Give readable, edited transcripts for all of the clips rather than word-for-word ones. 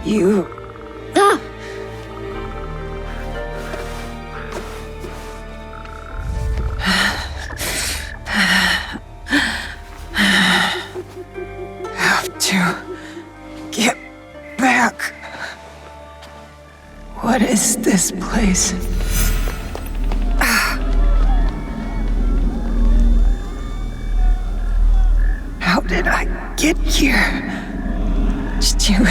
You... have to get back. What is this place? How did I get here? Stu...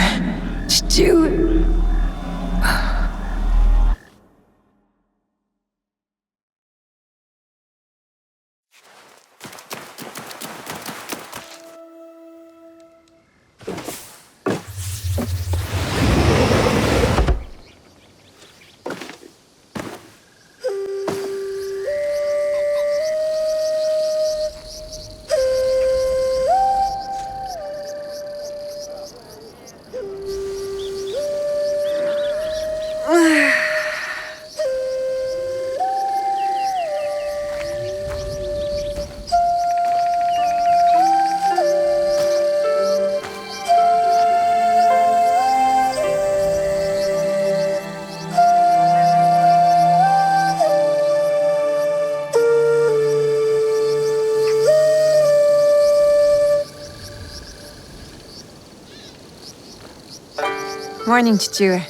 Morning, Chichue.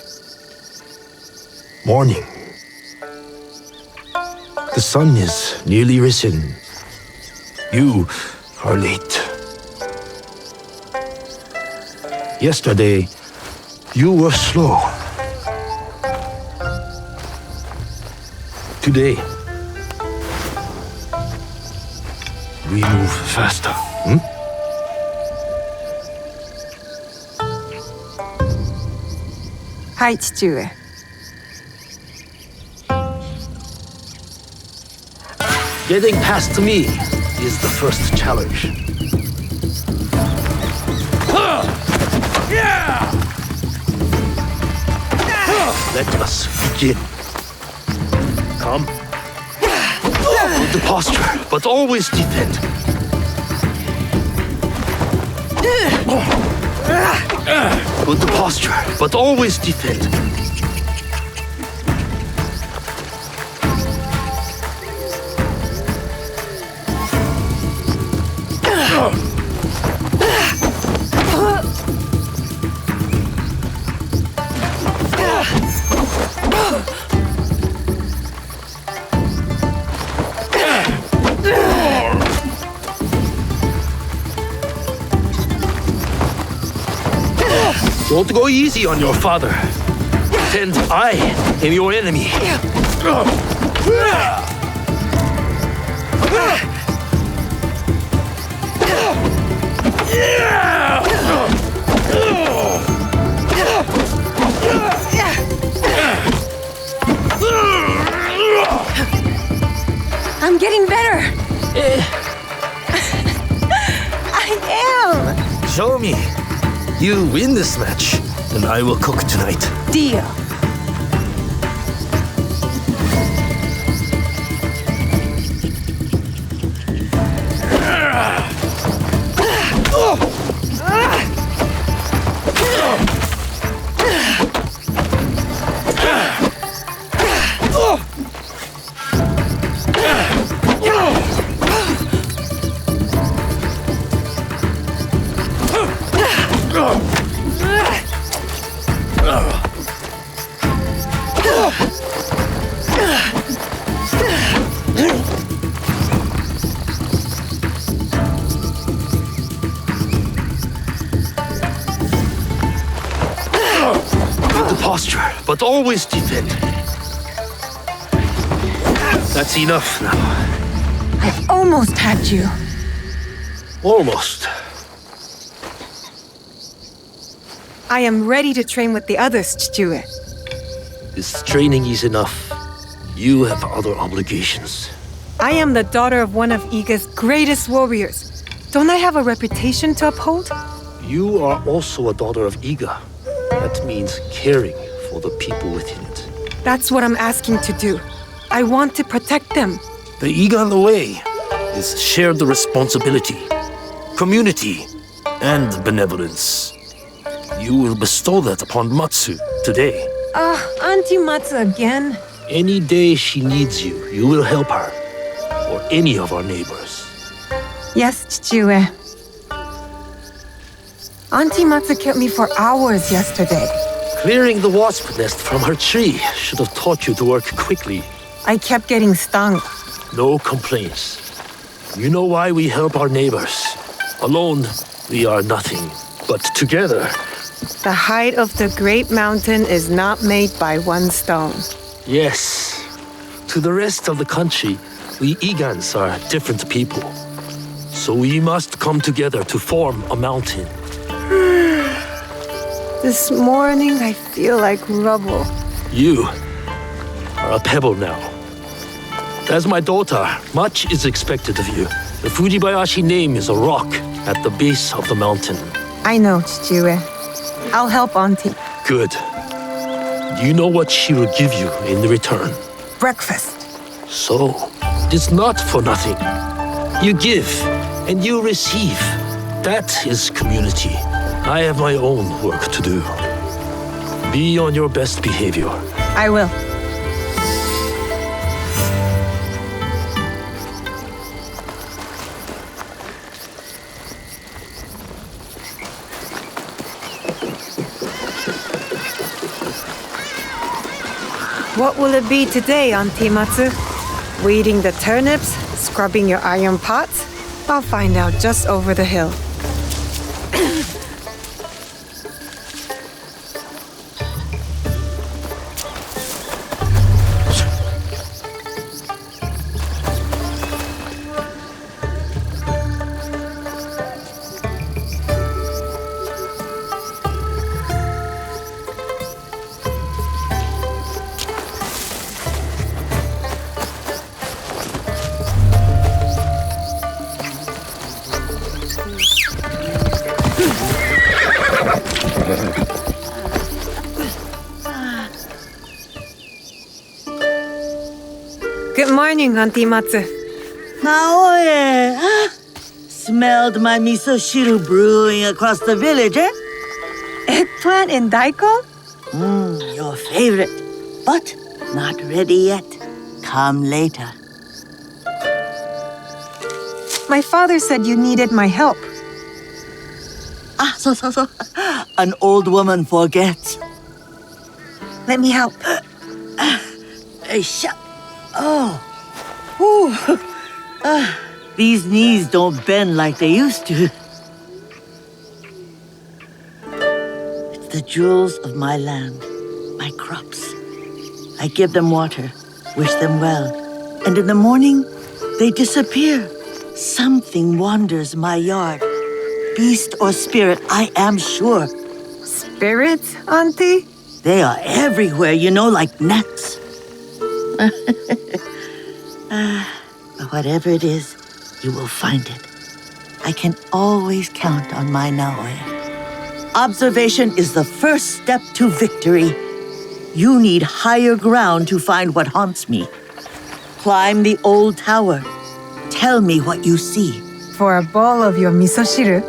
Morning. The sun is nearly risen. You are late. Yesterday, you were slow. Today, we move faster. Hi, Chichue. Getting past me is the first challenge. Let us begin. Come. Good posture, but always defend. Good posture, but always defend. Don't go easy on your father. Pretend I am your enemy. I'm getting better. I am. Show me. You win this match, and I will cook tonight. Deal. Posture, but always defend. That's enough now. I almost had you. Almost. I am ready to train with the others, Chichue. This training is enough. You have other obligations. I am the daughter of one of Iga's greatest warriors. Don't I have a reputation to uphold? You are also a daughter of Iga. That means caring for the people within it. That's what I'm asking to do. I want to protect them. The Iga in the way is share the responsibility, community, and benevolence. You will bestow that upon Matsu today. Auntie Matsu again? Any day she needs you, you will help her. Or any of our neighbors. Yes, Chichiue. Auntie Matsu kept me for hours yesterday. Clearing the wasp nest from her tree should have taught you to work quickly. I kept getting stung. No complaints. You know why we help our neighbors. Alone, we are nothing. But together... The height of the great mountain is not made by one stone. Yes. To the rest of the country, we Igans are different people. So we must come together to form a mountain. This morning, I feel like rubble. You are a pebble now. As my daughter, much is expected of you. The Fujibayashi name is a rock at the base of the mountain. I know, Chichiue. I'll help Auntie. Good. Do you know what she will give you in return? Breakfast. So, it's not for nothing. You give, and you receive. That is community. I have my own work to do. Be on your best behavior. I will. What will it be today, Auntie Matsu? Weeding the turnips? Scrubbing your iron pots? I'll find out just over the hill. Good morning, Auntie Matsu. Naoe, smelled my miso shiru brewing across the village, eh? Eggplant and daikon? Your favorite, but not ready yet. Come later. My father said you needed my help. So. An old woman forgets. Let me help. These knees don't bend like they used to. It's the jewels of my land, my crops. I give them water, wish them well, and in the morning, they disappear. Something wanders my yard. Beast or spirit, I am sure. Spirits, Auntie? They are everywhere, like gnats. Whatever it is, you will find it. I can always count on my Naoe. Observation is the first step to victory. You need higher ground to find what haunts me. Climb the old tower. Tell me what you see. For a bowl of your miso shiru?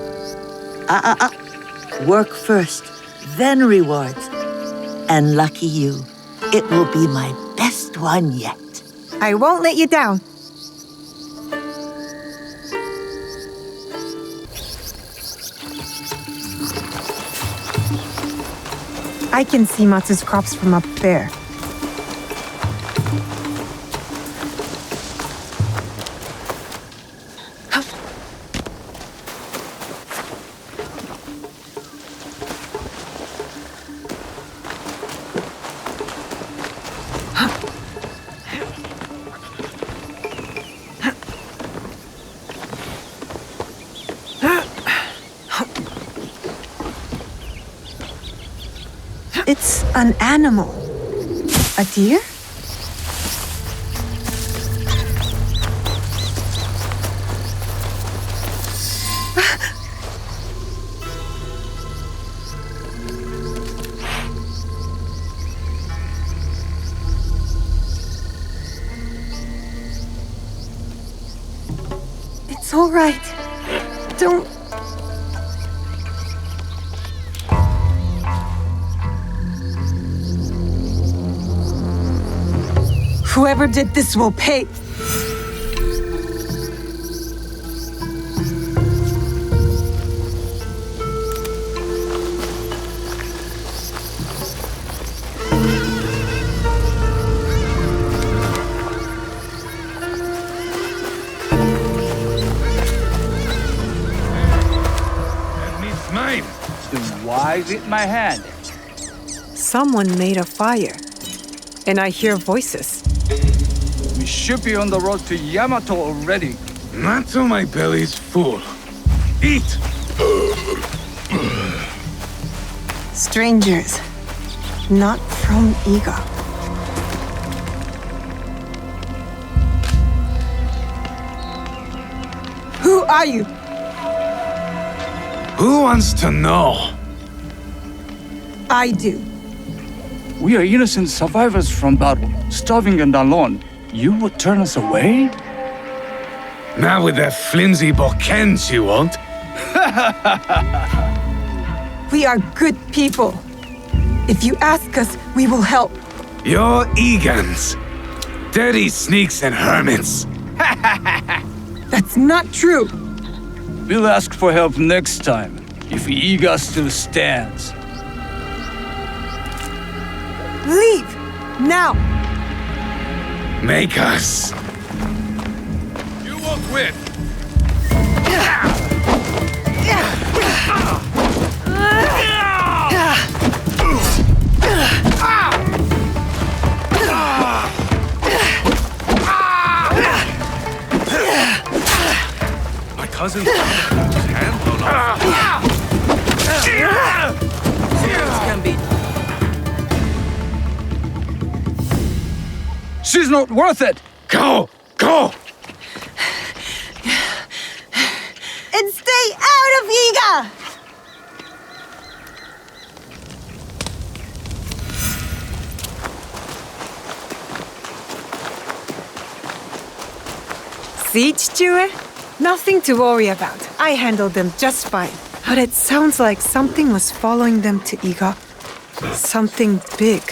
Work first, then rewards. And lucky you, it will be my best one yet. I won't let you down. I can see Matsu's crops from up there. It's an animal. A deer? It's all right. Don't... Whoever did this will pay. Mine. Then why is it my hand? Someone made a fire. And I hear voices. We should be on the road to Yamato already. Not till my belly's full. Eat! Strangers. Not from Iga. Who are you? Who wants to know? I do. We are innocent survivors from battle, starving and alone. You would turn us away? Not with that flimsy bokens, you won't. We are good people. If you ask us, we will help. You're Egans. Dirty sneaks and hermits. That's not true. We'll ask for help next time, if Iga still stands. Leave! Now! Make us. You won't win. My cousin's hand blown off. Can be. She's not worth it! Go! Go! And stay out of Iga! See, Chichue? Nothing to worry about. I handled them just fine. But it sounds like something was following them to Iga. Something big.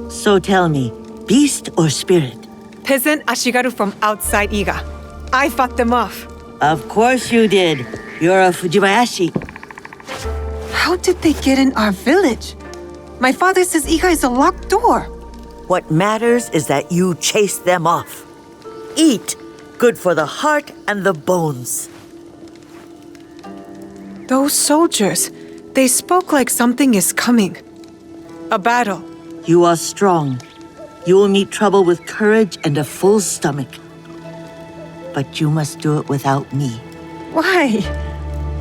So tell me, beast or spirit? Peasant Ashigaru from outside Iga. I fought them off. Of course you did. You're a Fujibayashi. How did they get in our village? My father says Iga is a locked door. What matters is that you chase them off. Eat. Good for the heart and the bones. Those soldiers, they spoke like something is coming. A battle. You are strong. You will meet trouble with courage and a full stomach. But you must do it without me. Why?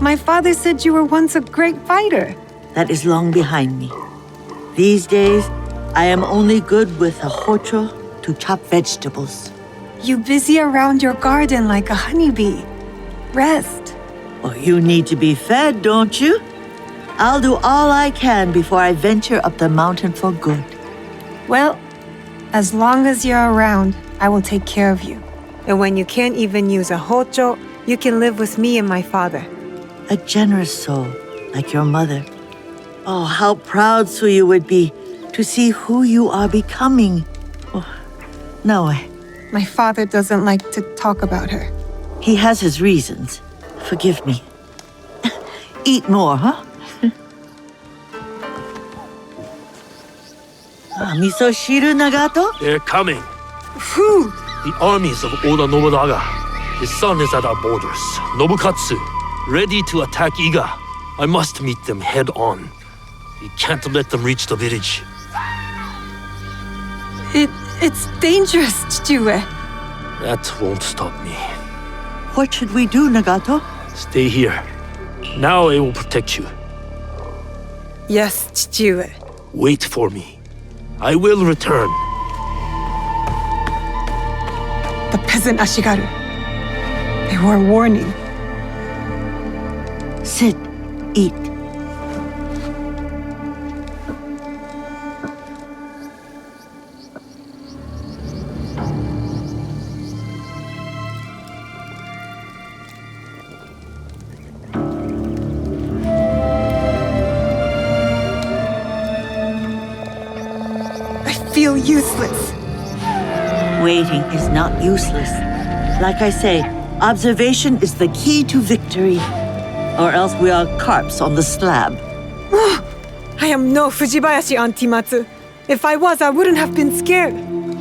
My father said you were once a great fighter. That is long behind me. These days, I am only good with a hocho to chop vegetables. You busy around your garden like a honeybee. Rest. Oh, you need to be fed, don't you? I'll do all I can before I venture up the mountain for good. Well, as long as you're around, I will take care of you. And when you can't even use a hocho, you can live with me and my father. A generous soul, like your mother. Oh, how proud Suyu would be to see who you are becoming. Oh, no, My father doesn't like to talk about her. he has his reasons. Forgive me. Eat more, huh? Miso shiru, Nagato? They're coming. Who? The armies of Oda Nobunaga. His son is at our borders. Nobukatsu, ready to attack Iga. I must meet them head on. We can't let them reach the village. It's dangerous, Chichue. That won't stop me. What should we do, Nagato? Stay here. Now I will protect you. Yes, Chichiue. Wait for me. I will return. The peasant Ashigaru. They were a warning. Sit, eat. I feel useless. Waiting is not useless. Like I say, observation is the key to victory. Or else we are carps on the slab. I am no Fujibayashi, Auntie Matsu. If I was, I wouldn't have been scared.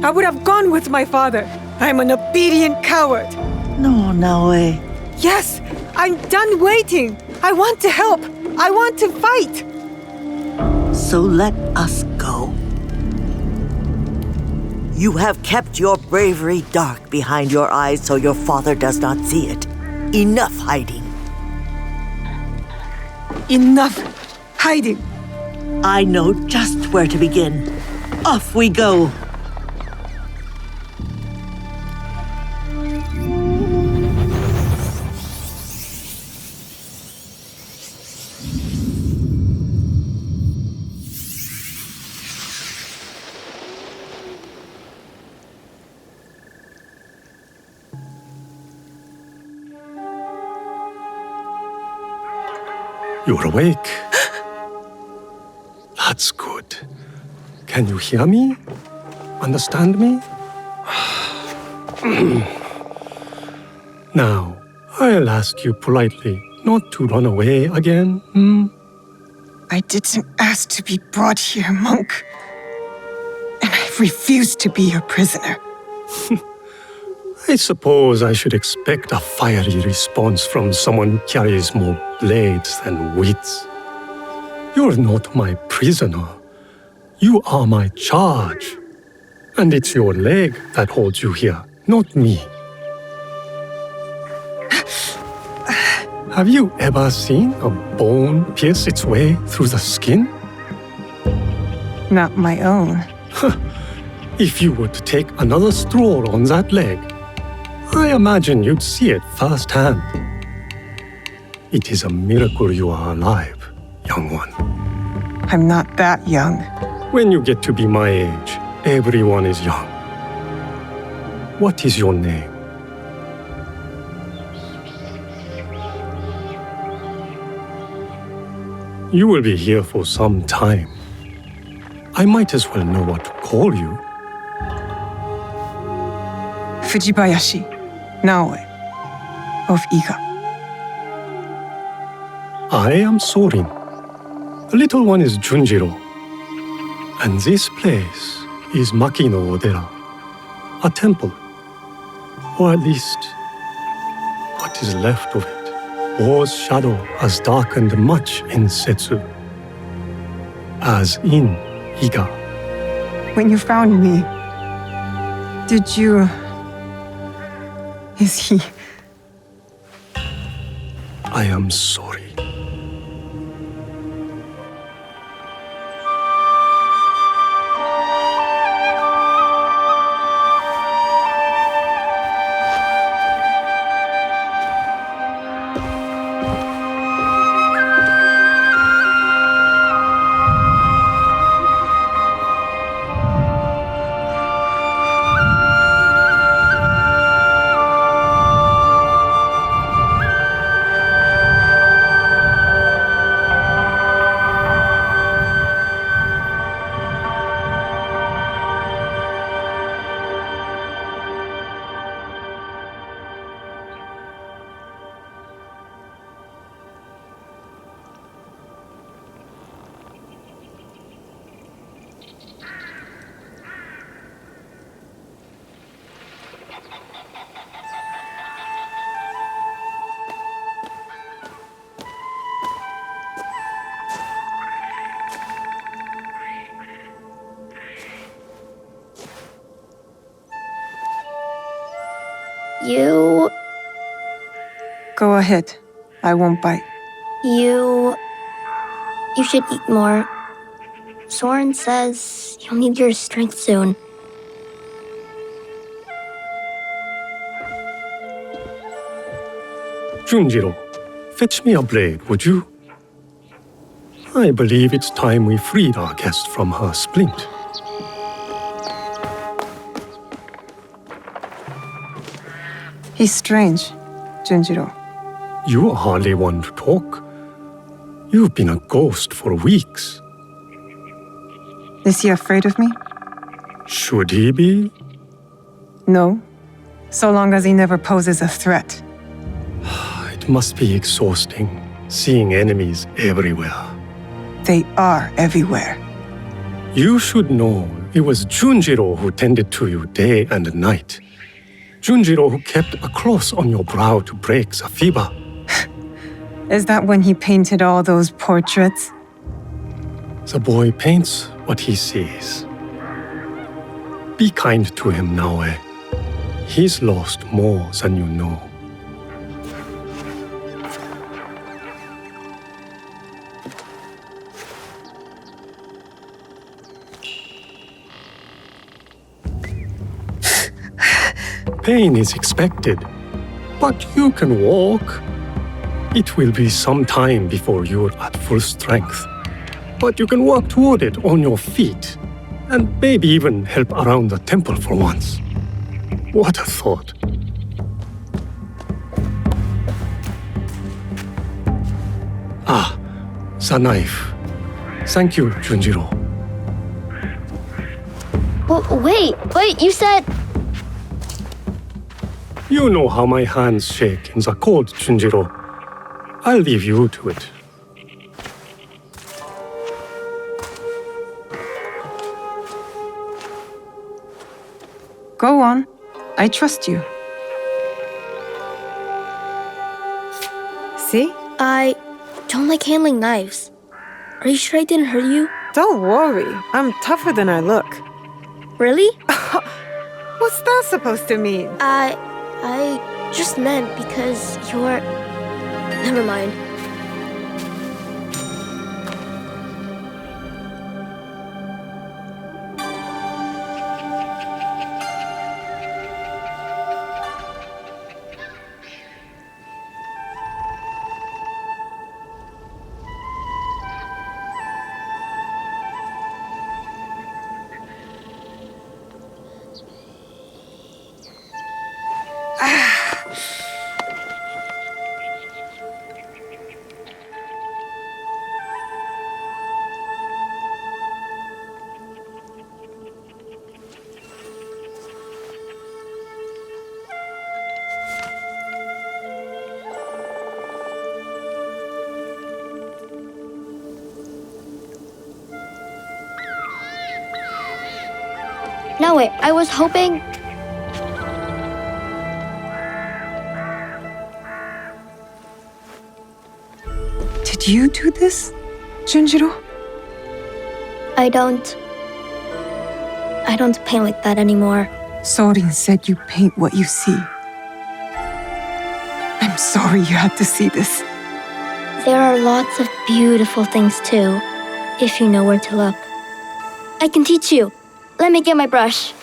I would have gone with my father. I'm an obedient coward. No, Naoe. Yes, I'm done waiting. I want to help. I want to fight. So let us go. You have kept your bravery dark behind your eyes so your father does not see it. Enough hiding. Enough hiding. I know just where to begin. Off we go. You're awake. That's good. Can you hear me? Understand me? Now, I'll ask you politely not to run away again, I didn't ask to be brought here, monk. And I refuse to be your prisoner. I suppose I should expect a fiery response from someone who carries more blades than wits. You're not my prisoner. You are my charge. And it's your leg that holds you here, not me. Have you ever seen a bone pierce its way through the skin? Not my own. If you were to take another stroll on that leg, I imagine you'd see it firsthand. It is a miracle you are alive, young one. I'm not that young. When you get to be my age, everyone is young. What is your name? You will be here for some time. I might as well know what to call you. Fujibayashi, Naoe, of Iga. I am Sorin. The little one is Junjiro. And this place is Makino Odera, a temple. Or at least, what is left of it. War's shadow has darkened much in Setsu, as in Iga. When you found me, did you... Is he... I am sorry. You... Go ahead. I won't bite. You... You should eat more. Soren says you'll need your strength soon. Junjiro, fetch me a blade, would you? I believe it's time we freed our guest from her splint. He's strange, Junjiro. You are hardly one to talk. You've been a ghost for weeks. Is he afraid of me? Should he be? No. So long as he never poses a threat. It must be exhausting, seeing enemies everywhere. They are everywhere. You should know it was Junjiro who tended to you day and night. Junjiro who kept a cross on your brow to break the fever. Is that when he painted all those portraits? The boy paints what he sees. Be kind to him, Naoe. He's lost more than you know. Pain is expected, but you can walk. It will be some time before you're at full strength, but you can walk toward it on your feet, and maybe even help around the temple for once. What a thought. Ah, the knife. Thank you, Junjiro. Wait, you said... You know how my hands shake in the cold, Junjiro. I'll leave you to it. Go on. I trust you. See? I don't like handling knives. Are you sure I didn't hurt you? Don't worry. I'm tougher than I look. Really? What's that supposed to mean? I just meant because you're... Never mind. No, wait, I was hoping... Did you do this, Junjiro? I don't paint like that anymore. Sorin said you paint what you see. I'm sorry you had to see this. There are lots of beautiful things too, if you know where to look. I can teach you. Let me get my brush.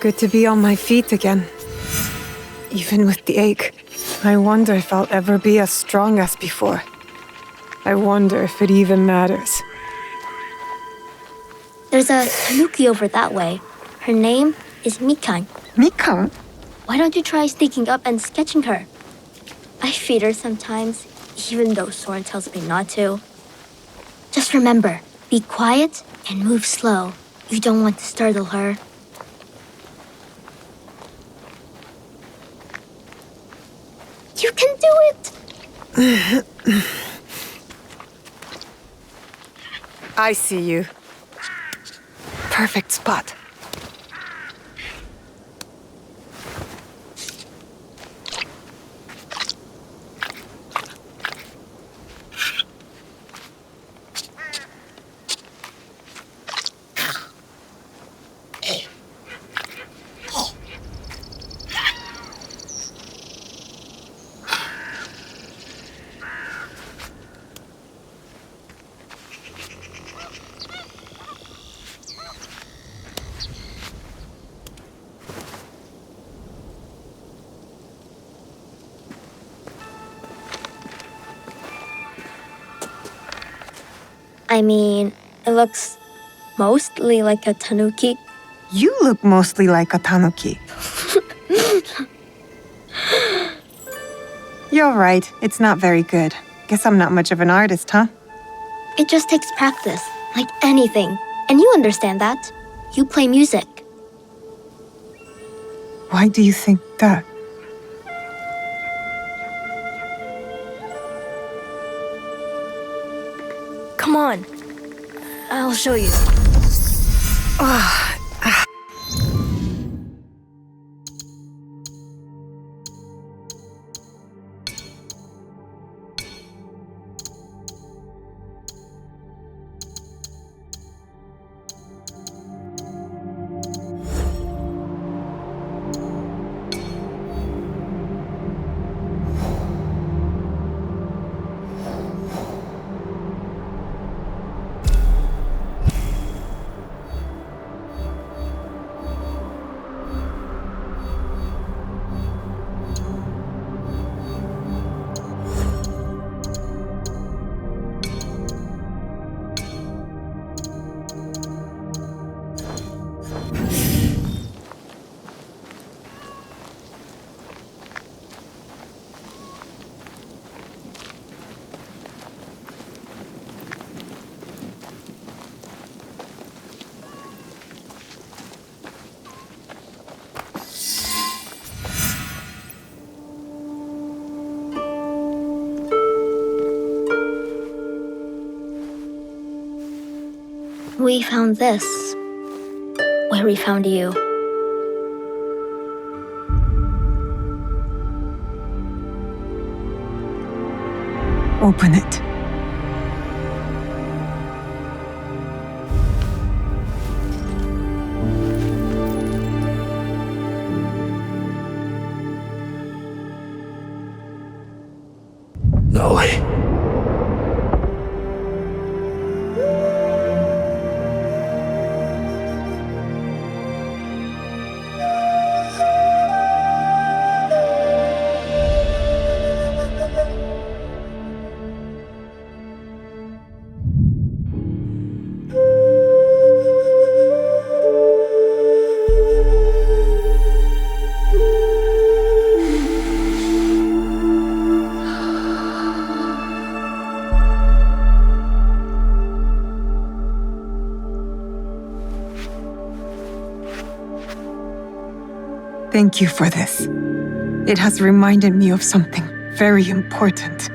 Good to be on my feet again. Even with the ache. I wonder if I'll ever be as strong as before. I wonder if it even matters. There's a tanuki over that way. Her name is Mikan. Mikan? Why don't you try sneaking up and sketching her? I feed her sometimes, even though Soren tells me not to. Just remember, be quiet and move slow. You don't want to startle her. You can do it! I see you. Perfect spot. I mean, it looks mostly like a tanuki. You look mostly like a tanuki. You're right, it's not very good. Guess I'm not much of an artist, huh? It just takes practice, like anything. And you understand that. You play music. Why do you think that? Come on. I'll show you. We found this where we found you. Open it. No way. Thank you for this. It has reminded me of something very important.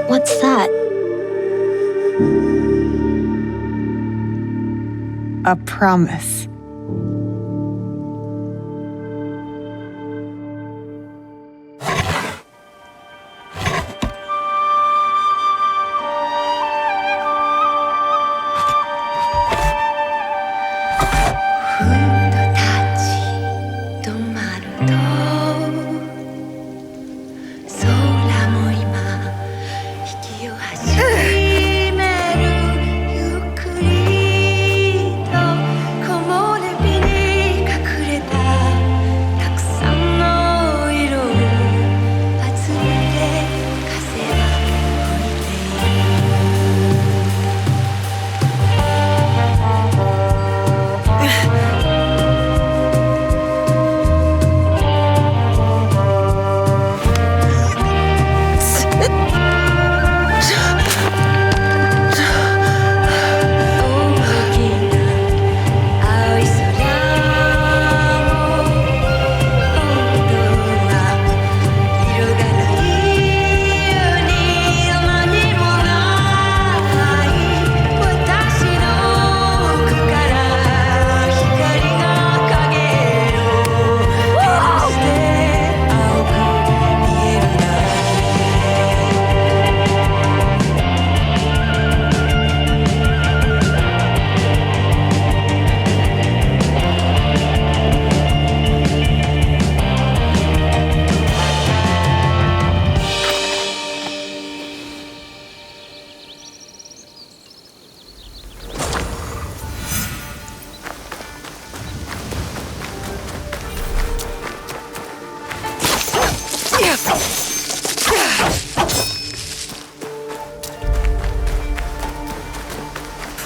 What's that? A promise.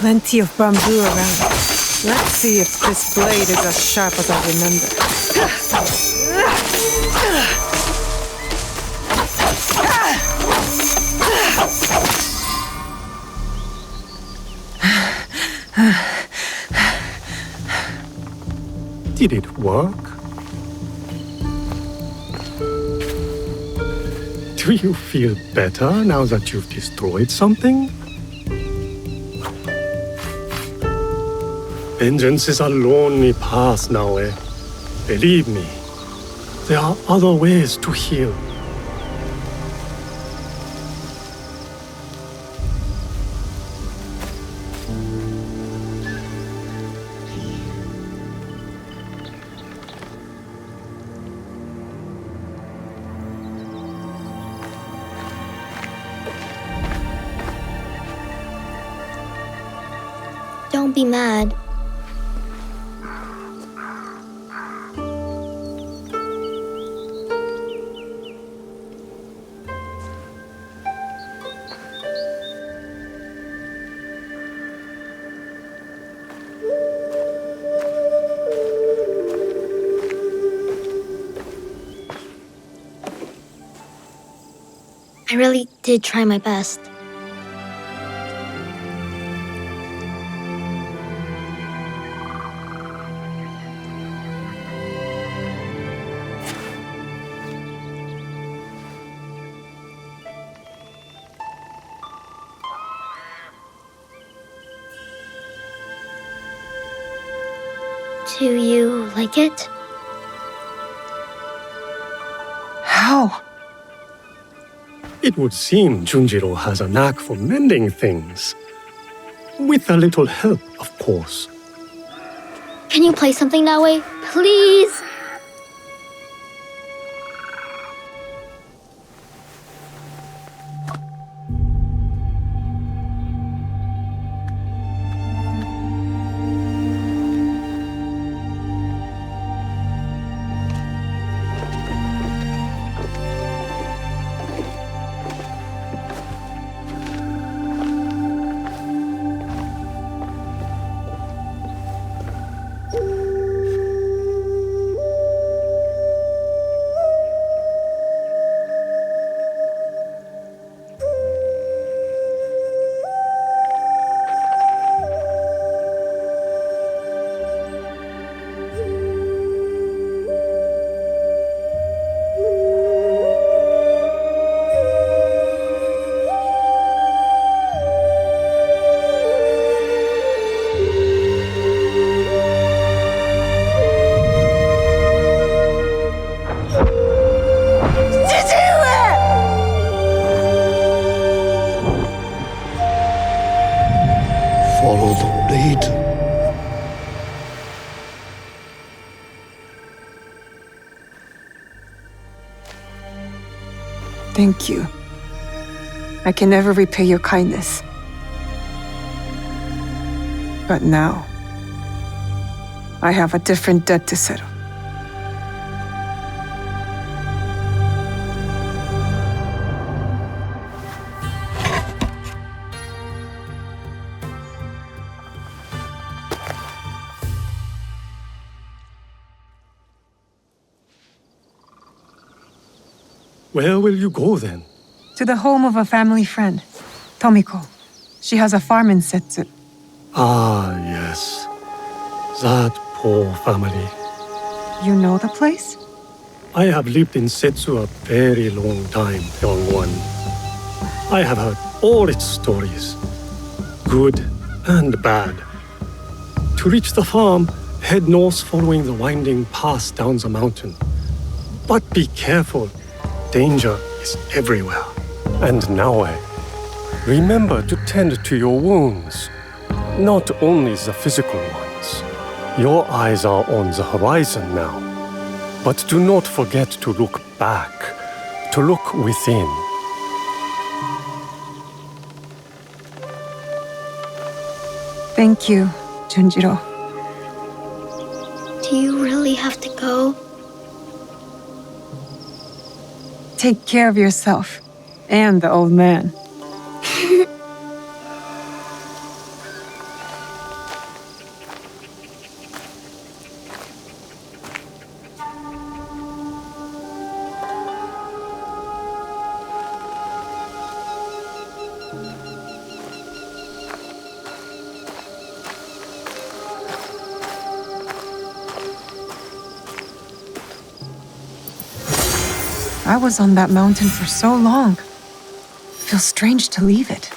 plenty of bamboo around. Let's see if this blade is as sharp as I remember. Did it work? Do you feel better now that you've destroyed something? Vengeance is a lonely path now, eh? Believe me, there are other ways to heal. Don't be mad. I really did try my best. Do you like it? How? It would seem Junjiro has a knack for mending things. With a little help, of course. Can you play something that way? Please? Follow the blade. Thank you. I can never repay your kindness. But now, I have a different debt to settle. Where will you go then? To the home of a family friend, Tomiko. She has a farm in Setsu. Ah, yes. That poor family. You know the place? I have lived in Setsu a very long time, young one. I have heard all its stories, good and bad. To reach the farm, head north following the winding path down the mountain. But be careful. Danger is everywhere. And now, remember to tend to your wounds, not only the physical ones. Your eyes are on the horizon now, but do not forget to look back, to look within. Thank you, Junjiro. Do you really have to go? Take care of yourself and the old man. I was on that mountain for so long. Feels strange to leave it.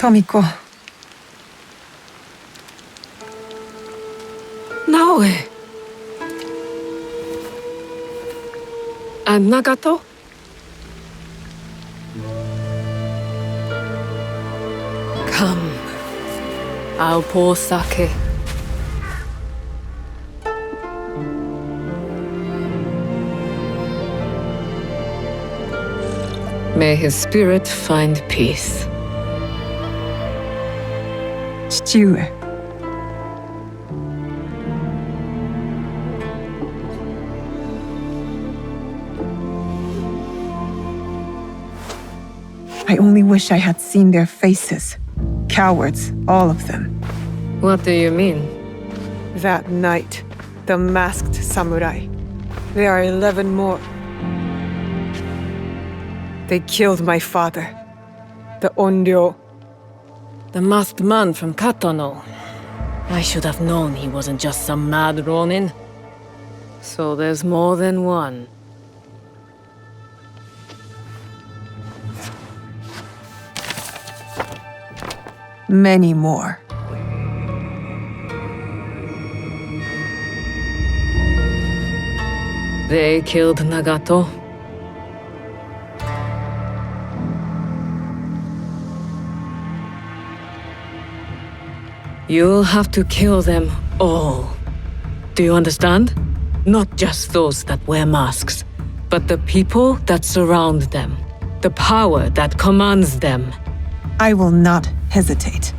Tomiko. Naoe. And Nagato? Come. I'll pour sake. May his spirit find peace. 父上。I only wish I had seen their faces. Cowards, all of them. What do you mean? That night, the masked samurai. There are 11 more. They killed my father, the Onryo. The masked man from Katano. I should have known he wasn't just some mad ronin. So there's more than one. Many more. They killed Nagato. You'll have to kill them all. Do you understand? Not just those that wear masks, but the people that surround them. The power that commands them. I will not hesitate.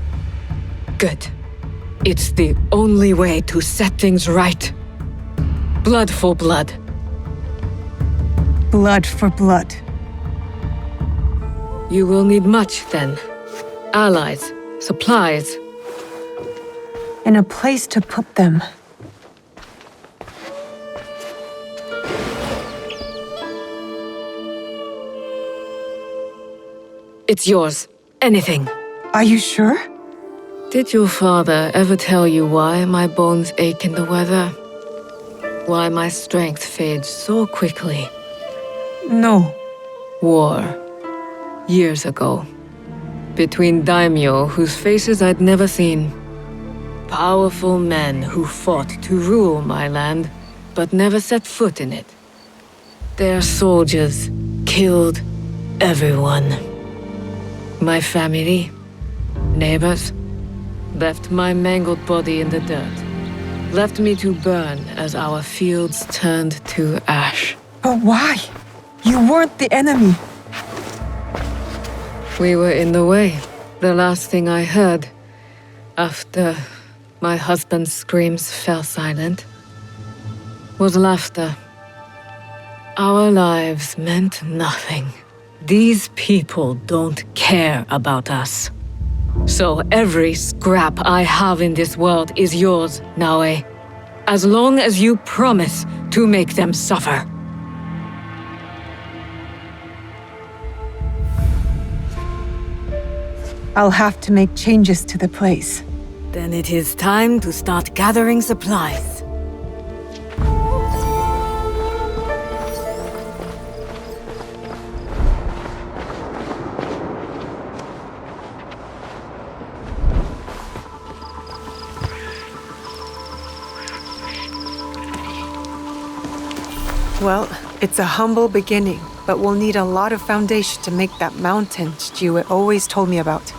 Good. It's the only way to set things right. Blood for blood. Blood for blood. You will need much then. Allies, supplies. And a place to put them. It's yours. Anything. Are you sure? Did your father ever tell you why my bones ache in the weather? Why my strength fades so quickly? No. War. Years ago. Between daimyo whose faces I'd never seen. Powerful men who fought to rule my land, but never set foot in it. Their soldiers killed everyone. My family, neighbors, left my mangled body in the dirt. Left me to burn as our fields turned to ash. But why? You weren't the enemy. We were in the way. The last thing I heard, after my husband's screams fell silent, was laughter. Our lives meant nothing. These people don't care about us. So every scrap I have in this world is yours, Naoe. As long as you promise to make them suffer. I'll have to make changes to the place. Then it is time to start gathering supplies. Well, it's a humble beginning. but we'll need a lot of foundation to make that mountain Jiwei always told me about.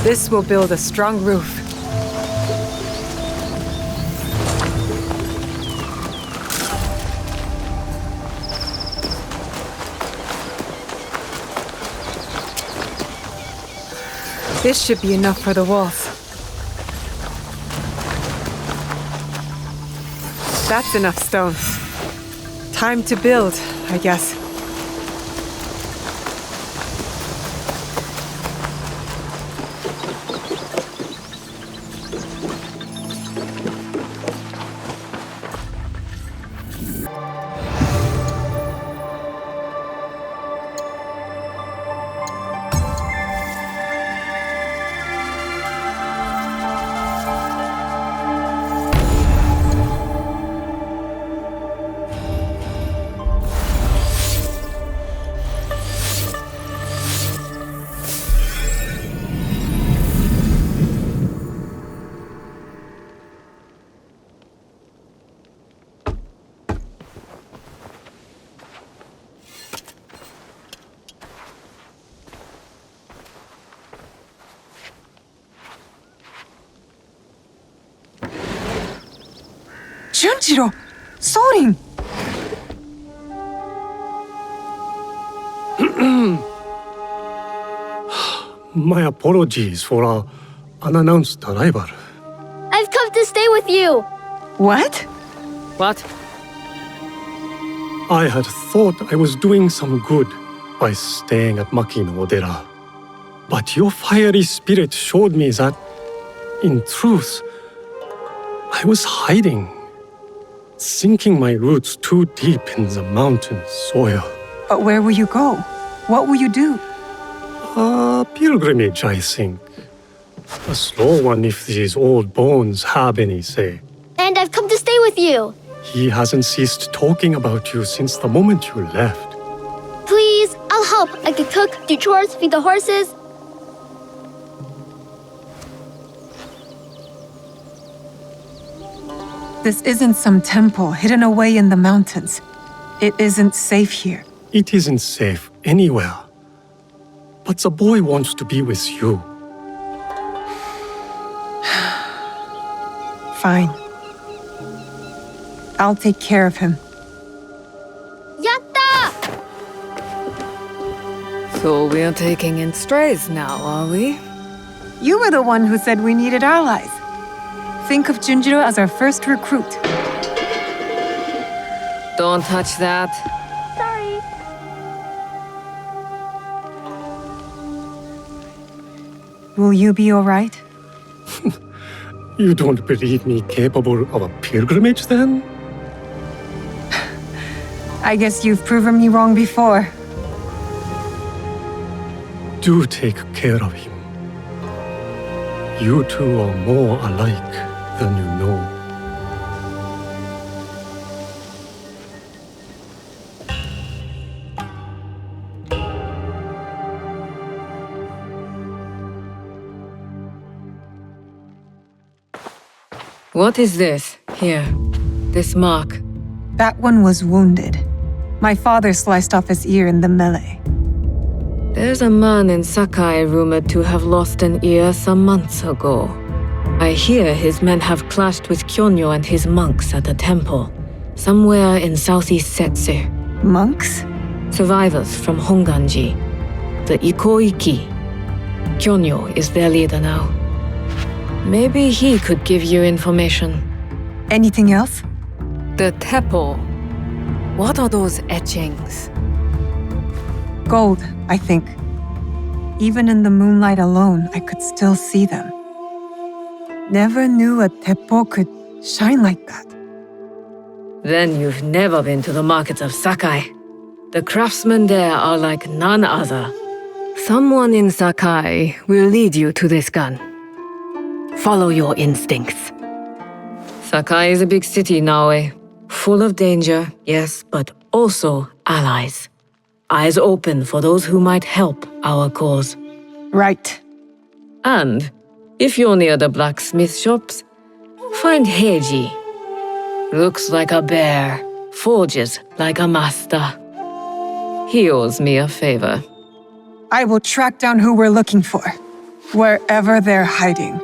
This will build a strong roof. This should be enough for the walls. That's enough stone. Time to build, I guess. Junjiro! Sorin! My apologies for our unannounced arrival. I've come to stay with you. What? What? I had thought I was doing some good by staying at Maki no Odera. But your fiery spirit showed me that, in truth, I was hiding, sinking my roots too deep in the mountain soil. But where will you go? What will you do? A pilgrimage, I think. A slow one if these old bones have any say. And I've come to stay with you. He hasn't ceased talking about you since the moment you left. Please, I'll help. I can cook, do chores, feed the horses. This isn't some temple hidden away in the mountains. It isn't safe here. It isn't safe anywhere. But the boy wants to be with you. Fine. I'll take care of him. Yatta! So we're taking in strays now, are we? You were the one who said we needed allies. Think of Junjiro as our first recruit. Don't touch that. Sorry. Will you be all right? You don't believe me capable of a pilgrimage, then? I guess you've proven me wrong before. Do take care of him. You two are more alike than you know. What is this? Here. This mark. That one was wounded. My father sliced off his ear in the melee. There's a man in Sakai rumored to have lost an ear some months ago. I hear his men have clashed with Kyonyo and his monks at a temple, somewhere in southeast Setsu. Monks? Survivors from Honganji, the Ikoiki. Kyonyo is their leader now. Maybe he could give you information. Anything else? The Teppo. What are those etchings? Gold, I think. Even in the moonlight alone, I could still see them. Never knew a teppo could shine like that. Then you've never been to the markets of Sakai. The craftsmen there are like none other. Someone in Sakai will lead you to this gun. Follow your instincts. Sakai is a big city, Naoe. Full of danger, yes, but also allies. eyes open for those who might help our cause. Right. And if you're near the blacksmith shops, find Heiji. Looks like a bear, forges like a master. He owes me a favor. I will track down who we're looking for, wherever they're hiding.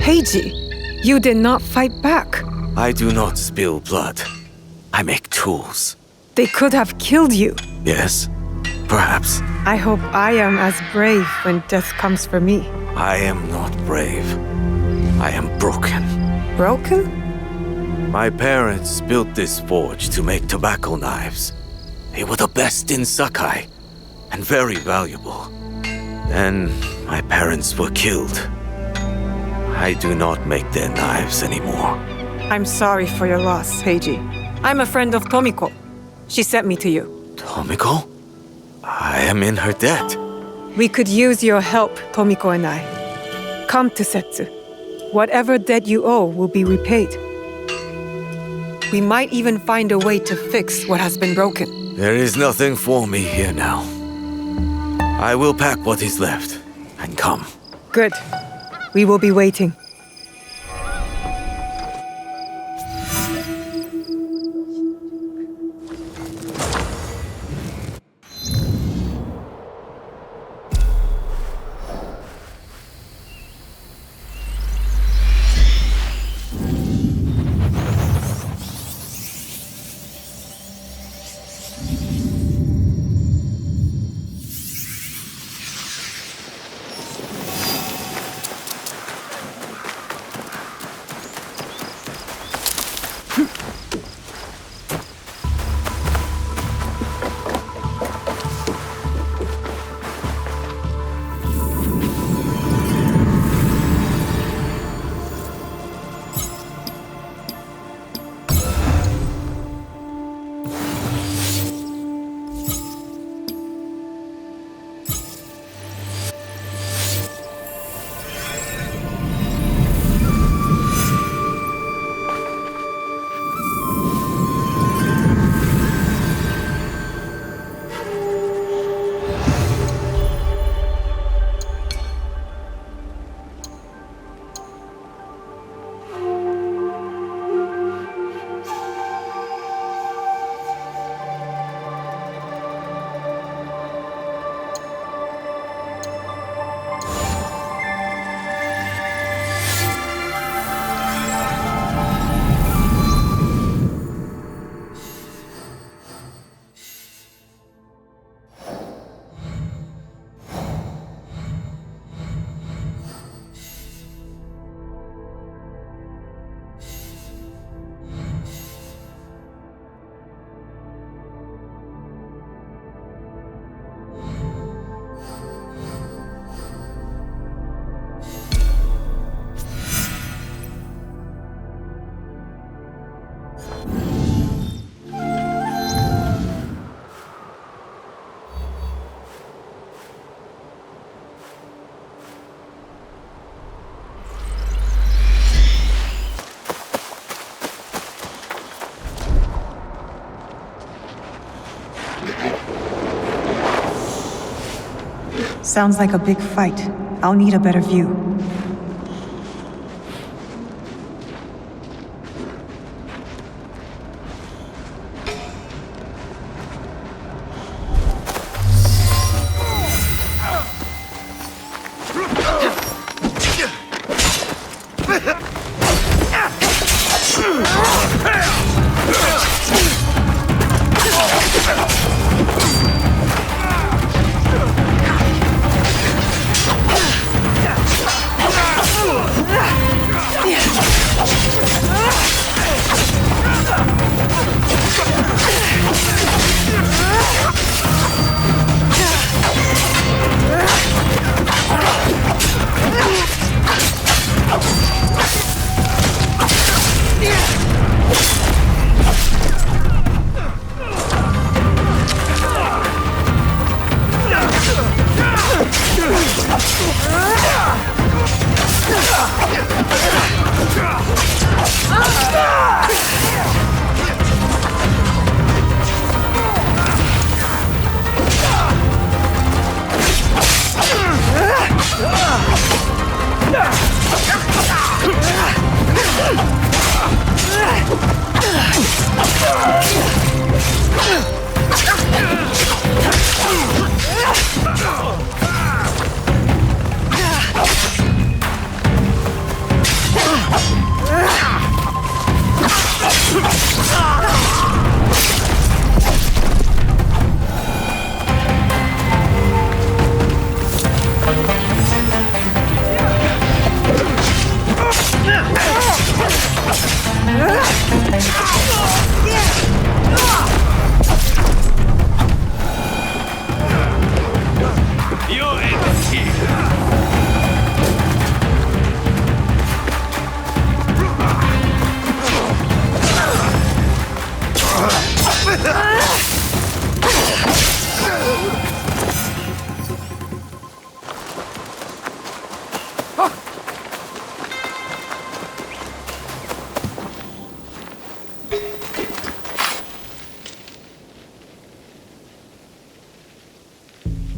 Heiji, you did not fight back. I do not spill blood. I make tools. They could have killed you. Yes, perhaps. I hope I am as brave when death comes for me. I am not brave. I am broken. Broken? My parents built this forge to make tobacco knives. They were the best in Sakai, and very valuable. Then my parents were killed. I do not make their knives anymore. I'm sorry for your loss, Heiji. I'm a friend of Tomiko. She sent me to you. Tomiko? I am in her debt. We could use your help, Tomiko and I. Come to Setsu. Whatever debt you owe will be repaid. We might even find a way to fix what has been broken. There is nothing for me here now. I will pack what is left and come. Good. We will be waiting. Sounds like a big fight. I'll need a better view.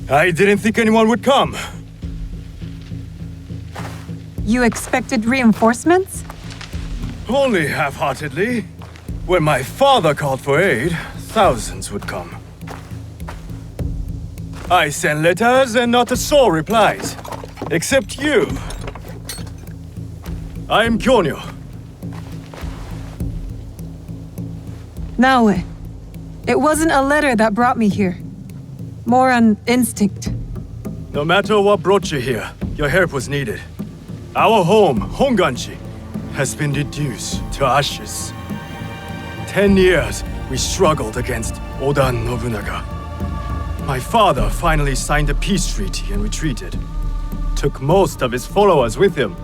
I didn't think anyone would come. You expected reinforcements? Only half-heartedly. When my father called for aid, thousands would come. I sent letters and not a soul replies. Except you. I'm Kyonyo. Naoe, it wasn't a letter that brought me here. More an instinct. No matter what brought you here, your help was needed. Our home, Honganji, has been reduced to ashes. 10 years we struggled against Oda Nobunaga. My father finally signed a peace treaty and retreated. Took most of his followers with him.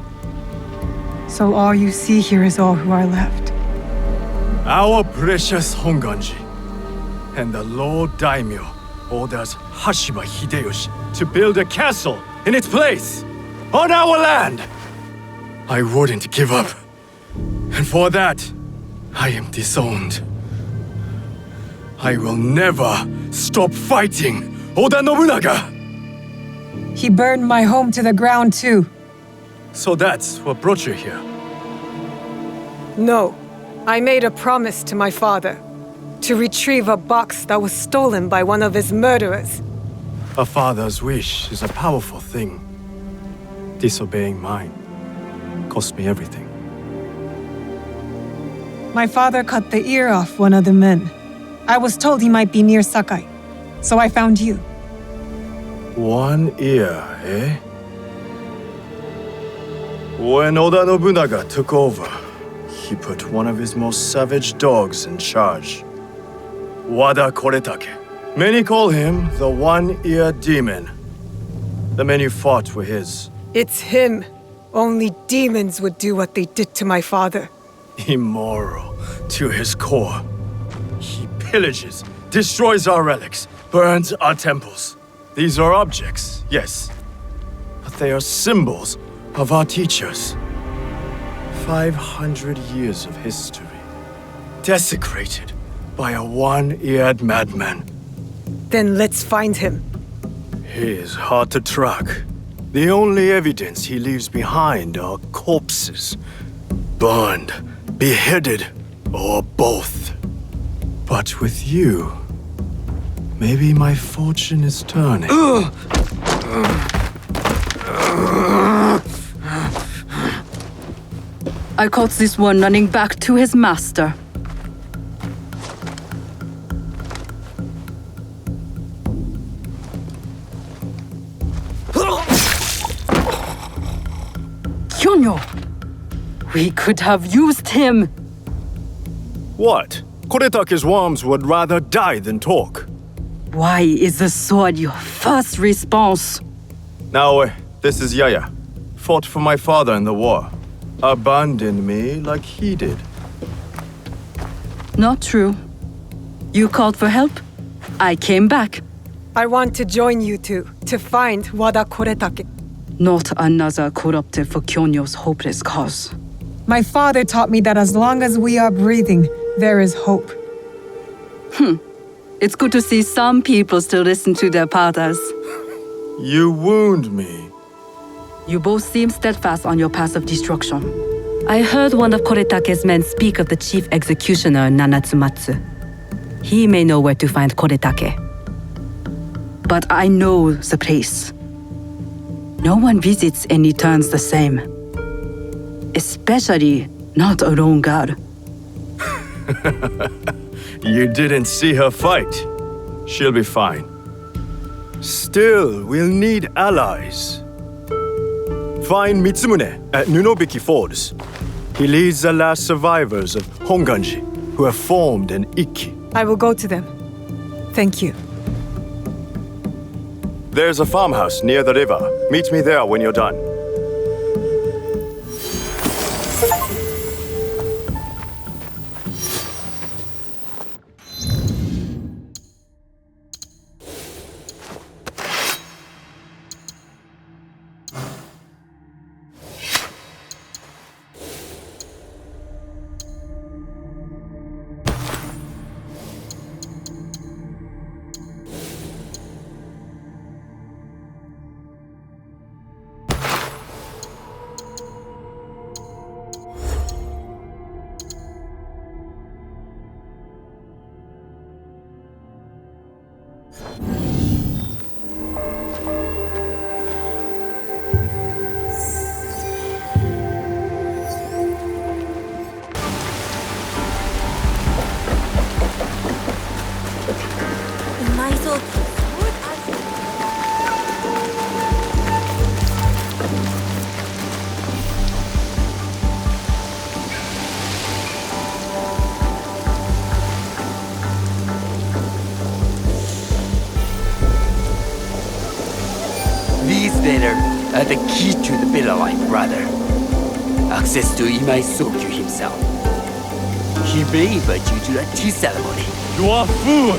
So all you see here is all who are left. Our precious Honganji. And the Lord Daimyo orders Hashiba Hideyoshi to build a castle in its place, on our land. I wouldn't give up. And for that, I am disowned. I will never stop fighting Oda Nobunaga! He burned my home to the ground too. So that's what brought you here? No, I made a promise to my father to retrieve a box that was stolen by one of his murderers. A father's wish is a powerful thing. Disobeying mine cost me everything. My father cut the ear off one of the men. I was told he might be near Sakai, so I found you. One ear, eh? When Oda Nobunaga took over, he put one of his most savage dogs in charge. Wada Koretake. Many call him the One-Ear Demon. The men you fought were his. It's him. Only demons would do what they did to my father. Immoral to his core. He pillages, destroys our relics, burns our temples. These are objects, yes, but they are symbols of our teachers. 500 years of history, desecrated by a one-eared madman. Then let's find him. He is hard to track. The only evidence he leaves behind are corpses. Burned, beheaded, or both. But with you, maybe my fortune is turning. I caught this one running back to his master. Kyonyo! We could have used him! What? Koretake's worms would rather die than talk. Why is the sword your first response? Now, this is Yaya. Fought for my father in the war. Abandoned me like he did. Not true. You called for help. I came back. I want to join you two to find Wada Koretake. Not another corrupted for Kyonyo's hopeless cause. My father taught me that as long as we are breathing, there is hope. It's good to see some people still listen to their fathers. You wound me. You both seem steadfast on your path of destruction. I heard one of Koretake's men speak of the chief executioner, Nanatsumatsu. He may know where to find Koretake. But I know the place. No one visits and returns the same. Especially not a lone guard. You didn't see her fight. She'll be fine. Still, we'll need allies. Find Mitsumune at Nunobiki Falls. He leads the last survivors of Honganji, who have formed an Ikki. I will go to them. Thank you. There's a farmhouse near the river. Meet me there when you're done. These letters are the key to the better life, brother. Access to Imai Sokyu himself. He may invite you to a tea ceremony. You are a fool!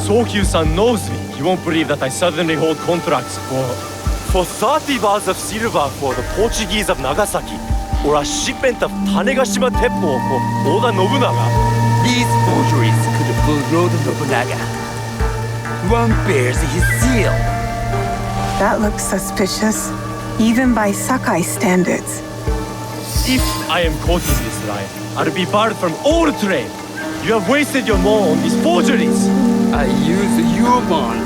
Sokyu-san knows me. He won't believe that I suddenly hold contracts for 30 bars of silver for the Portuguese of Nagasaki, or a shipment of Tanegashima Teppo for Oda Nobunaga. These forgeries could fool Lord Nobunaga. One bears his seal. That looks suspicious, even by Sakai standards. If I am caught in this lie, I'll be barred from all trade. You have wasted your mo on these forgeries. I use your bond,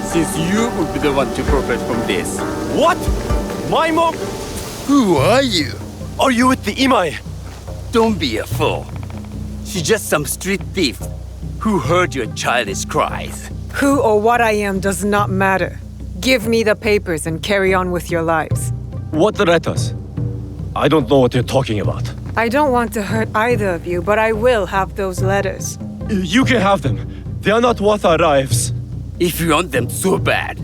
since you would be the one to profit from this. What? My mo? Who are you? Are you with the Imai? Don't be a fool. She's just some street thief who heard your childish cries. Who or what I am does not matter. Give me the papers and carry on with your lives. What letters? I don't know what you're talking about. I don't want to hurt either of you, but I will have those letters. You can have them. They are not worth our lives. If you want them so bad,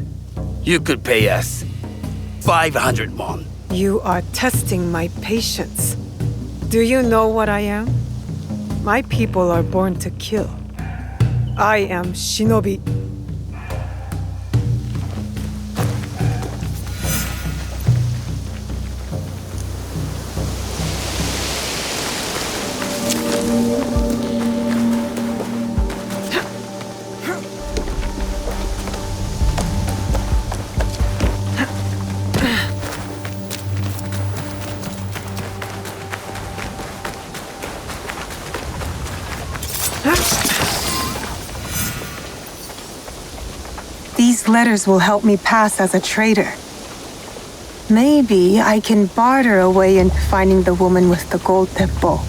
you could pay us 500 mon. You are testing my patience. Do you know what I am? My people are born to kill. I am Shinobi. These letters will help me pass as a traitor. Maybe I can barter a way into finding the woman with the gold teppo.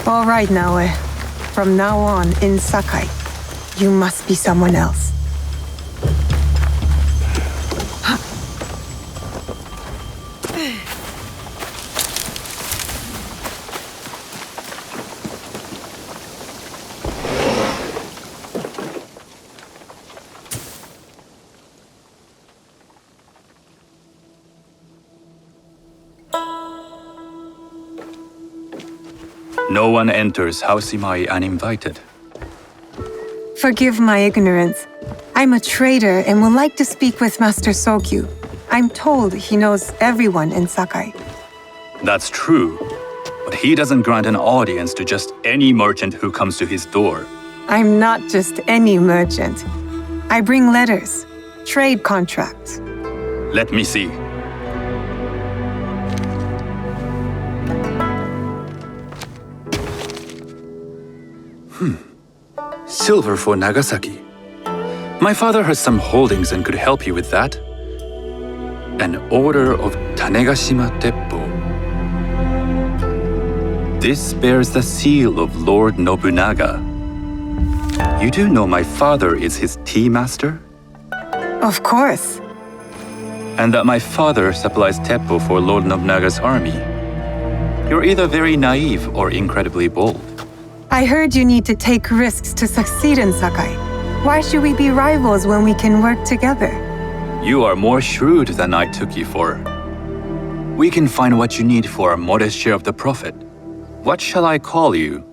All right, Naoe. From now on, in Sakai, you must be someone else. No one enters House Imai uninvited. Forgive my ignorance. I'm a trader and would like to speak with Master Sokyu. I'm told he knows everyone in Sakai. That's true, but he doesn't grant an audience to just any merchant who comes to his door. I'm not just any merchant. I bring letters, trade contracts. Let me see. Silver for Nagasaki. My father has some holdings and could help you with that. An order of Tanegashima Teppo. This bears the seal of Lord Nobunaga. You do know my father is his tea master? Of course. And that my father supplies Teppo for Lord Nobunaga's army. You're either very naive or incredibly bold. I heard you need to take risks to succeed in Sakai. Why should we be rivals when we can work together? You are more shrewd than I took you for. We can find what you need for a modest share of the profit. What shall I call you?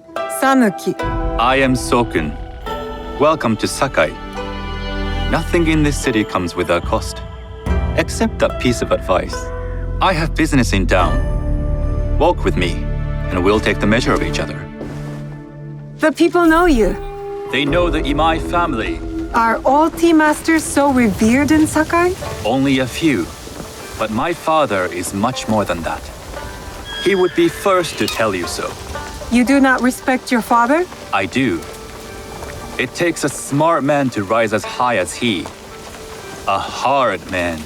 Sanuki. I am Sokun. Welcome to Sakai. Nothing in this city comes without cost. Except that piece of advice. I have business in town. Walk with me, and we'll take the measure of each other. The people know you. They know the Imai family. Are all tea masters so revered in Sakai? Only a few. But my father is much more than that. He would be first to tell you so. You do not respect your father? I do. It takes a smart man to rise as high as he. A hard man.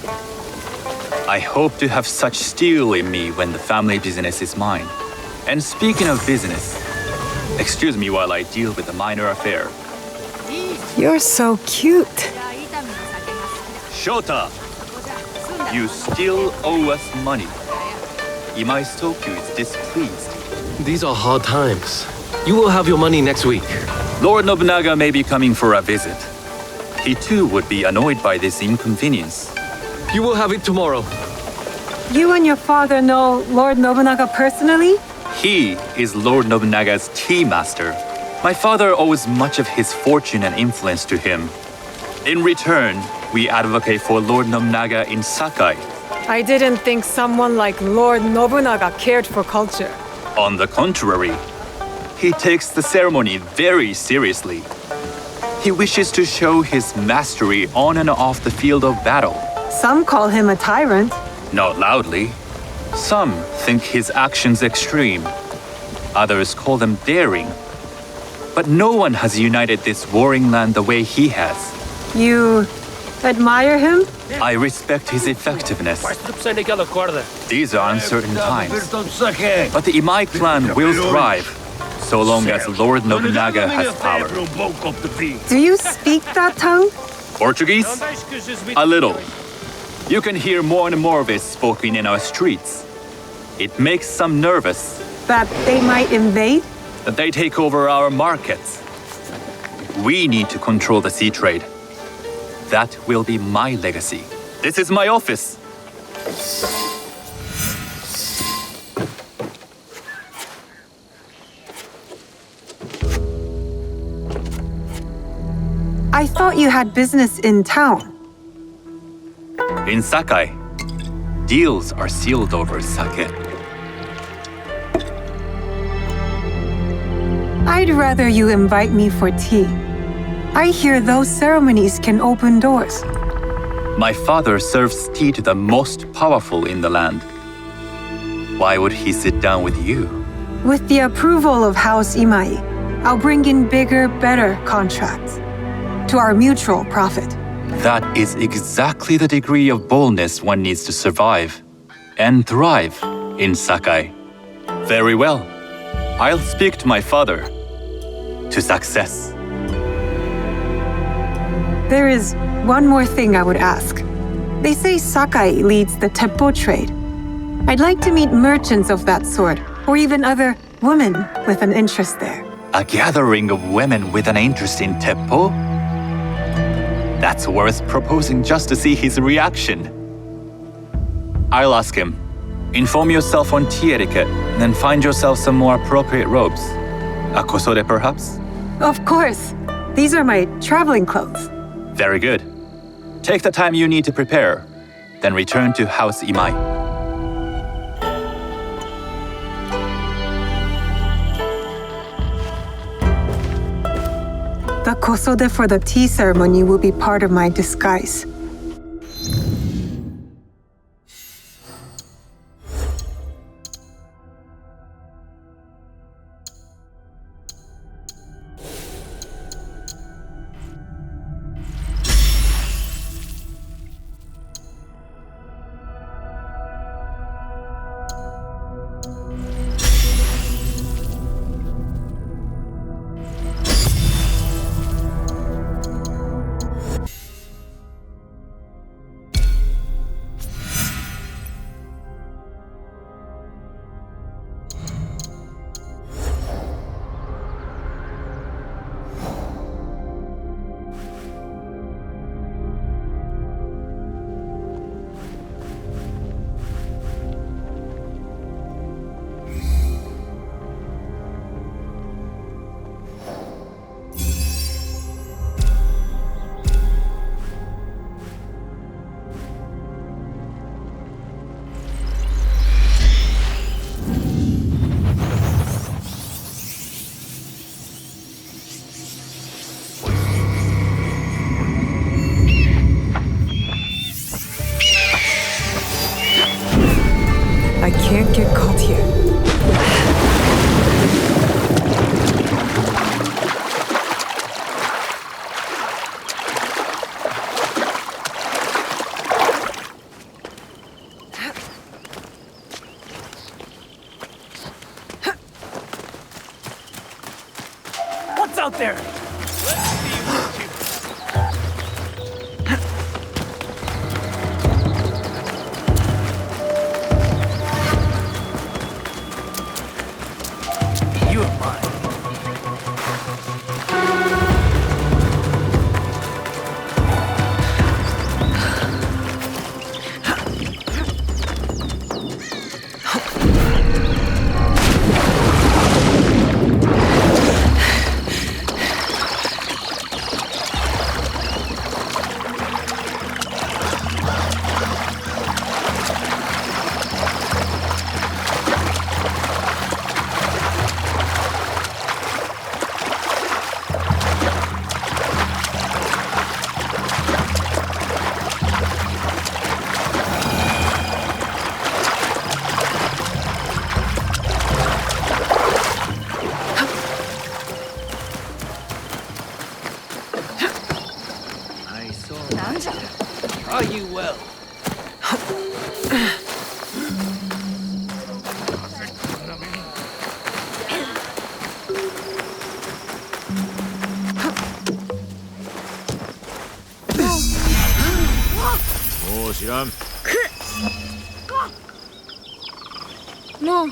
I hope to have such steel in me when the family business is mine. And speaking of business, excuse me while I deal with a minor affair. You're so cute. Shota! You still owe us money. Imai Sokyu is displeased. These are hard times. You will have your money next week. Lord Nobunaga may be coming for a visit. He too would be annoyed by this inconvenience. You will have it tomorrow. You and your father know Lord Nobunaga personally? He is Lord Nobunaga's tea master. My father owes much of his fortune and influence to him. In return, we advocate for Lord Nobunaga in Sakai. I didn't think someone like Lord Nobunaga cared for culture. On the contrary, he takes the ceremony very seriously. He wishes to show his mastery on and off the field of battle. Some call him a tyrant. Not loudly. Some think his actions extreme. Others call them daring. But no one has united this warring land the way he has. You admire him? I respect his effectiveness. These are uncertain times. But the Imai clan will thrive, so long as Lord Nobunaga has power. Do you speak that tongue? Portuguese? A little. You can hear more and more of it spoken in our streets. It makes some nervous. That they might invade? That they take over our markets. We need to control the sea trade. That will be my legacy. This is my office. I thought you had business in town. In Sakai, deals are sealed over sake. I'd rather you invite me for tea. I hear those ceremonies can open doors. My father serves tea to the most powerful in the land. Why would he sit down with you? With the approval of House Imai, I'll bring in bigger, better contracts. To our mutual profit. That is exactly the degree of boldness one needs to survive and thrive in Sakai. Very well. I'll speak to my father. To success. There is one more thing I would ask. They say Sakai leads the teppo trade. I'd like to meet merchants of that sort, or even other women with an interest there. A gathering of women with an interest in teppo? That's worth proposing just to see his reaction. I'll ask him. Inform yourself on tea etiquette, then find yourself some more appropriate robes. A kosode, perhaps? Of course. These are my traveling clothes. Very good. Take the time you need to prepare, then return to House Imai. The kosode for the tea ceremony will be part of my disguise. What's out there? You are mine. Are you well? No.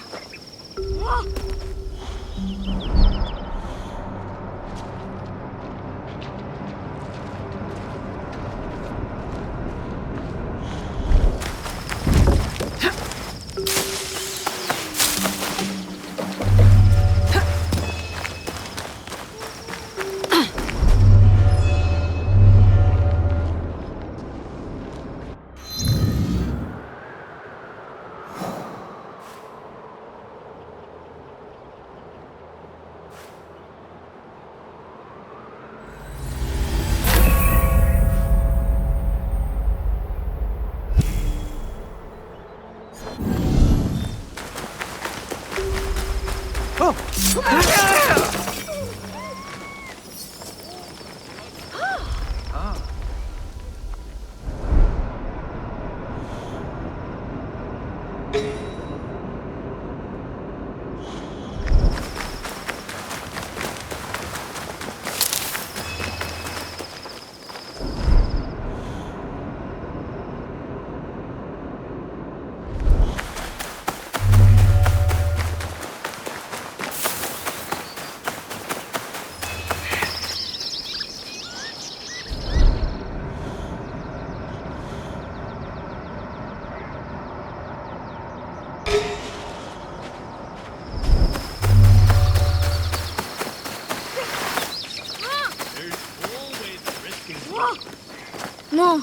No.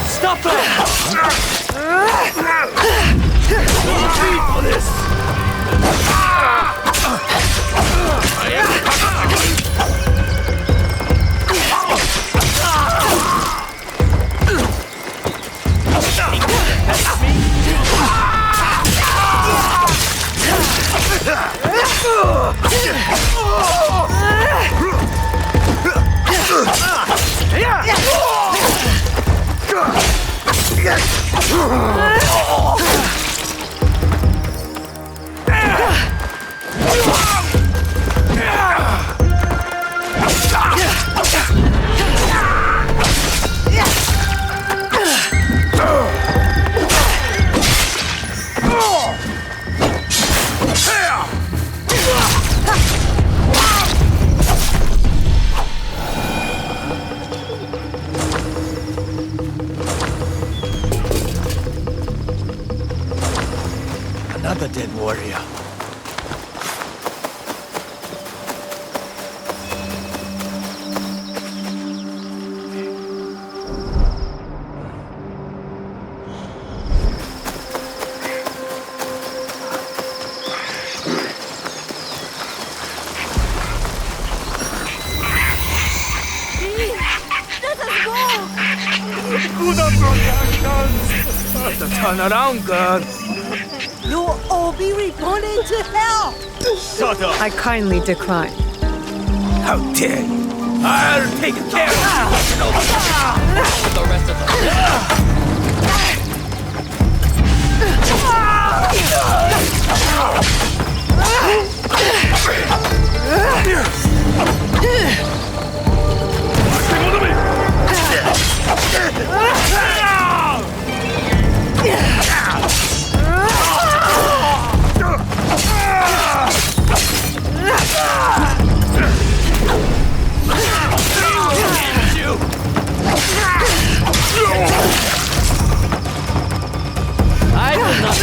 Stop that! For this! Another dead warrior. Turn around, girl. You'll all be reborn into hell! Shut up! I kindly decline. How dare you! I'll take care of you! The rest of them. I will not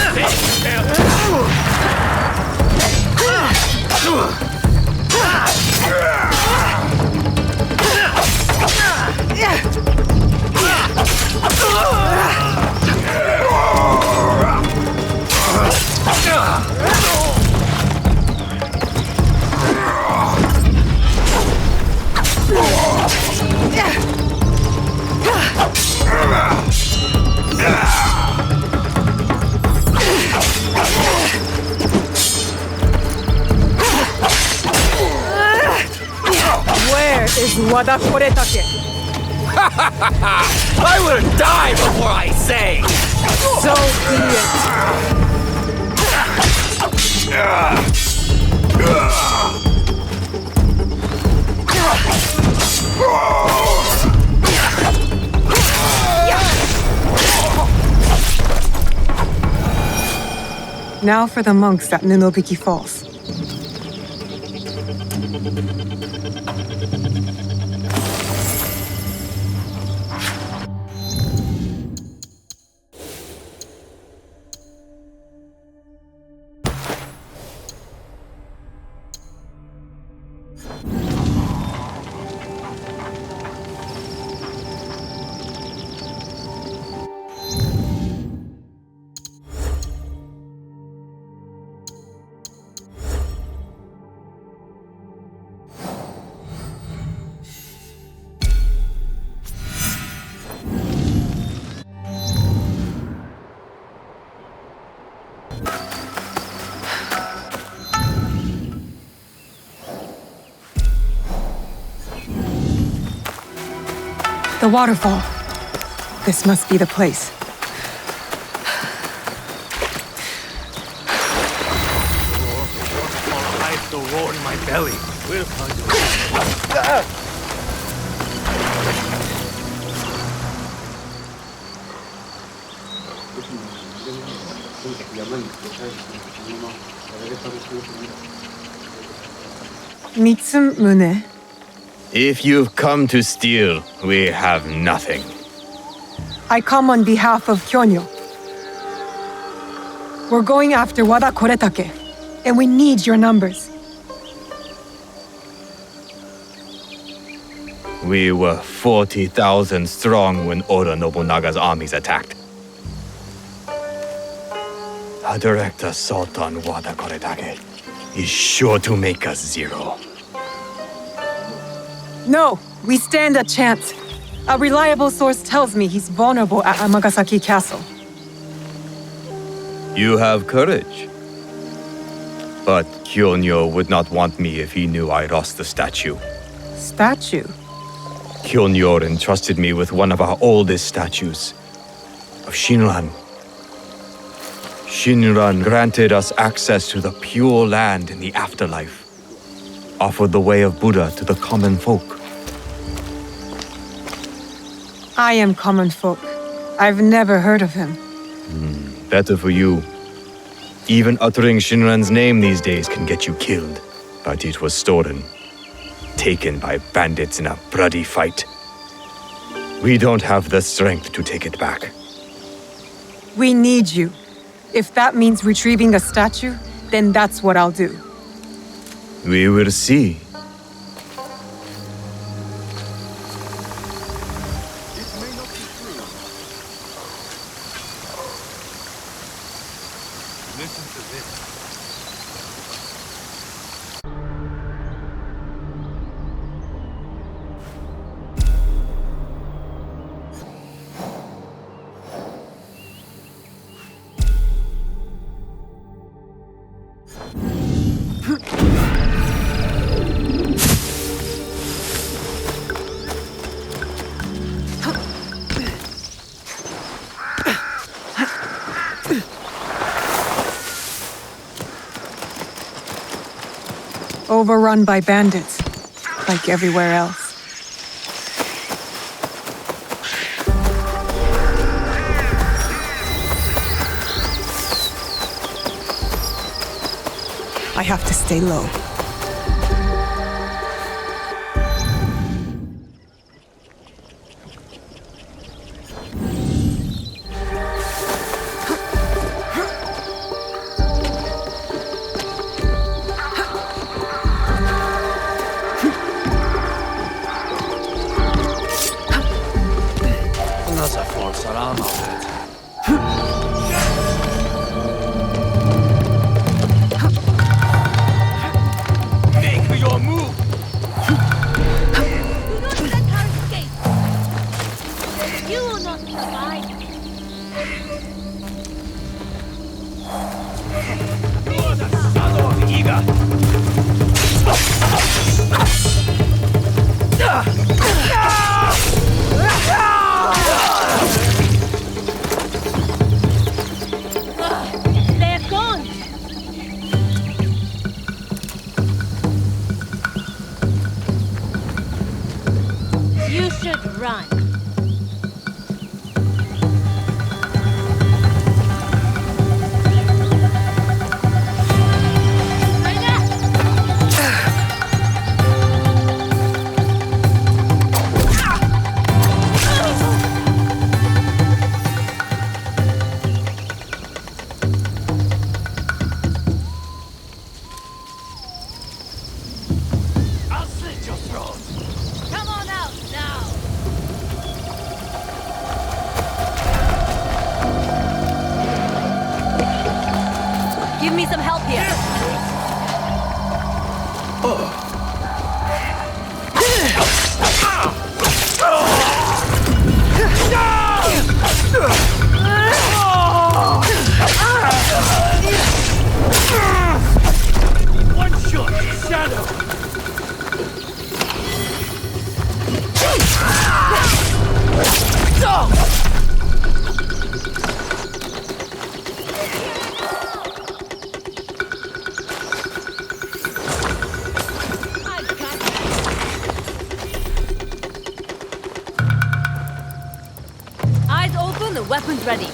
Where is Wada Koretake? I will die before I say! So be it. Now for the monks at Ninobiki Falls. The waterfall. This must be the place. The roar in my belly. We'll find Mitsumune. If you've come to steal, we have nothing. I come on behalf of Kyonyo. We're going after Wada Koretake, and we need your numbers. We were 40,000 strong when Oda Nobunaga's armies attacked. A direct assault on Wada Koretake is sure to make us zero. No, we stand a chance. A reliable source tells me he's vulnerable at Amagasaki Castle. You have courage. But Kyonyo would not want me if he knew I lost the statue. Statue? Kyonyo entrusted me with one of our oldest statues, of Shinran. Shinran granted us access to the pure land in the afterlife, offered the way of Buddha to the common folk. I am common folk. I've never heard of him. Better for you. Even uttering Shinran's name these days can get you killed. But it was stolen. Taken by bandits in a bloody fight. We don't have the strength to take it back. We need you. If that means retrieving a statue, then that's what I'll do. We will see. Listen to this. Overrun by bandits, like everywhere else. I have to stay low. Make your move! Do not let her escape! You will not survive! You're the son of the eagle! They're gone! You should run. I'll slit your throat! Come on out now! Give me some help here. One shot, shadow! Eyes open, the weapons ready.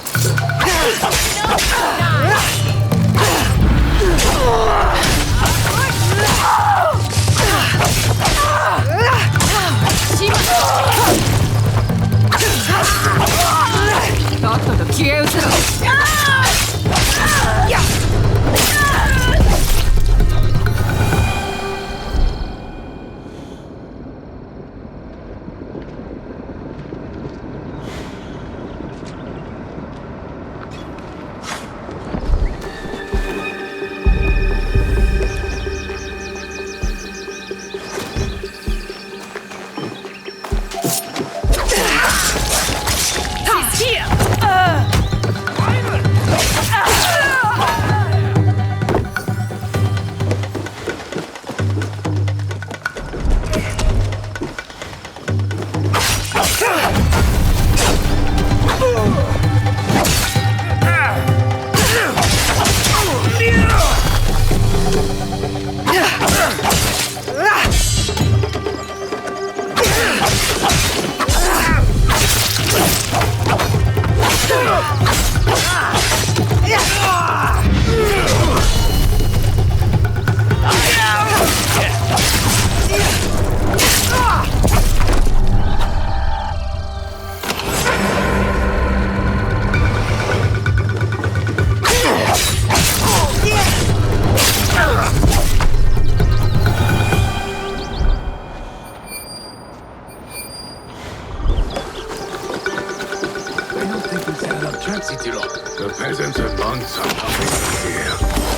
The peasants and monks are coming here.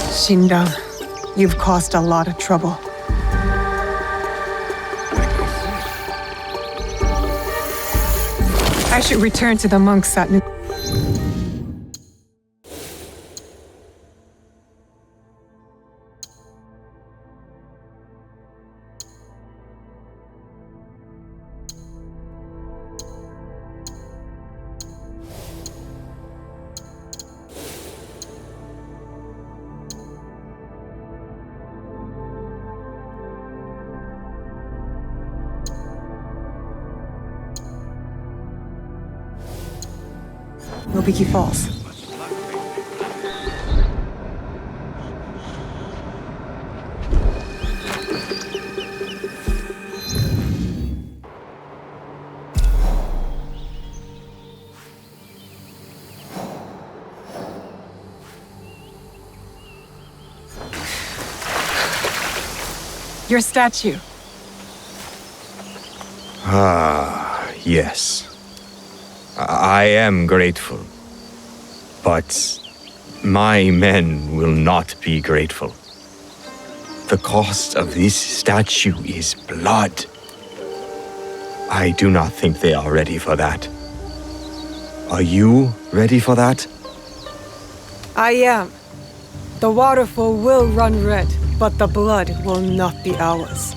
Shindan, you've caused a lot of trouble. I should return to the monks at Nobiki Falls. Your statue. Ah, yes. I am grateful. But my men will not be grateful. The cost of this statue is blood. I do not think they are ready for that. Are you ready for that? I am. The waterfall will run red, but the blood will not be ours.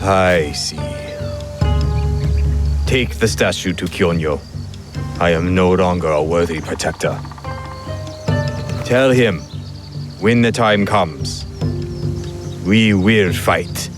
I see. Take the statue to Kyonyo. I am no longer a worthy protector. Tell him, when the time comes, we will fight.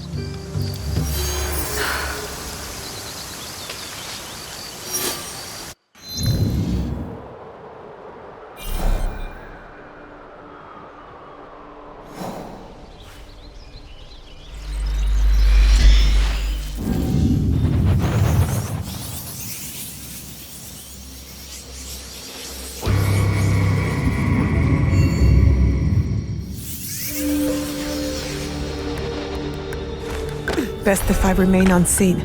Best if I remain unseen.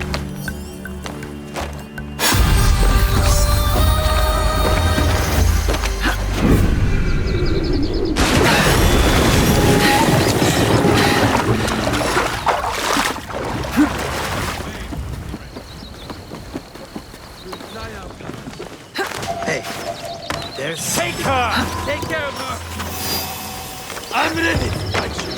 Hey, there's... Take her! Take care of her! I'm ready to fight you!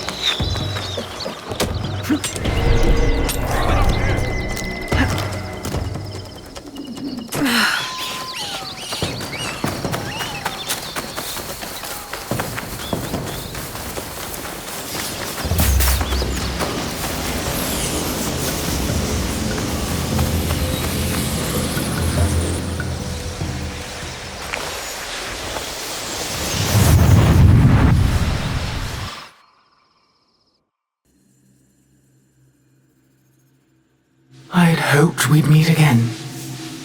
I'd hoped we'd meet again.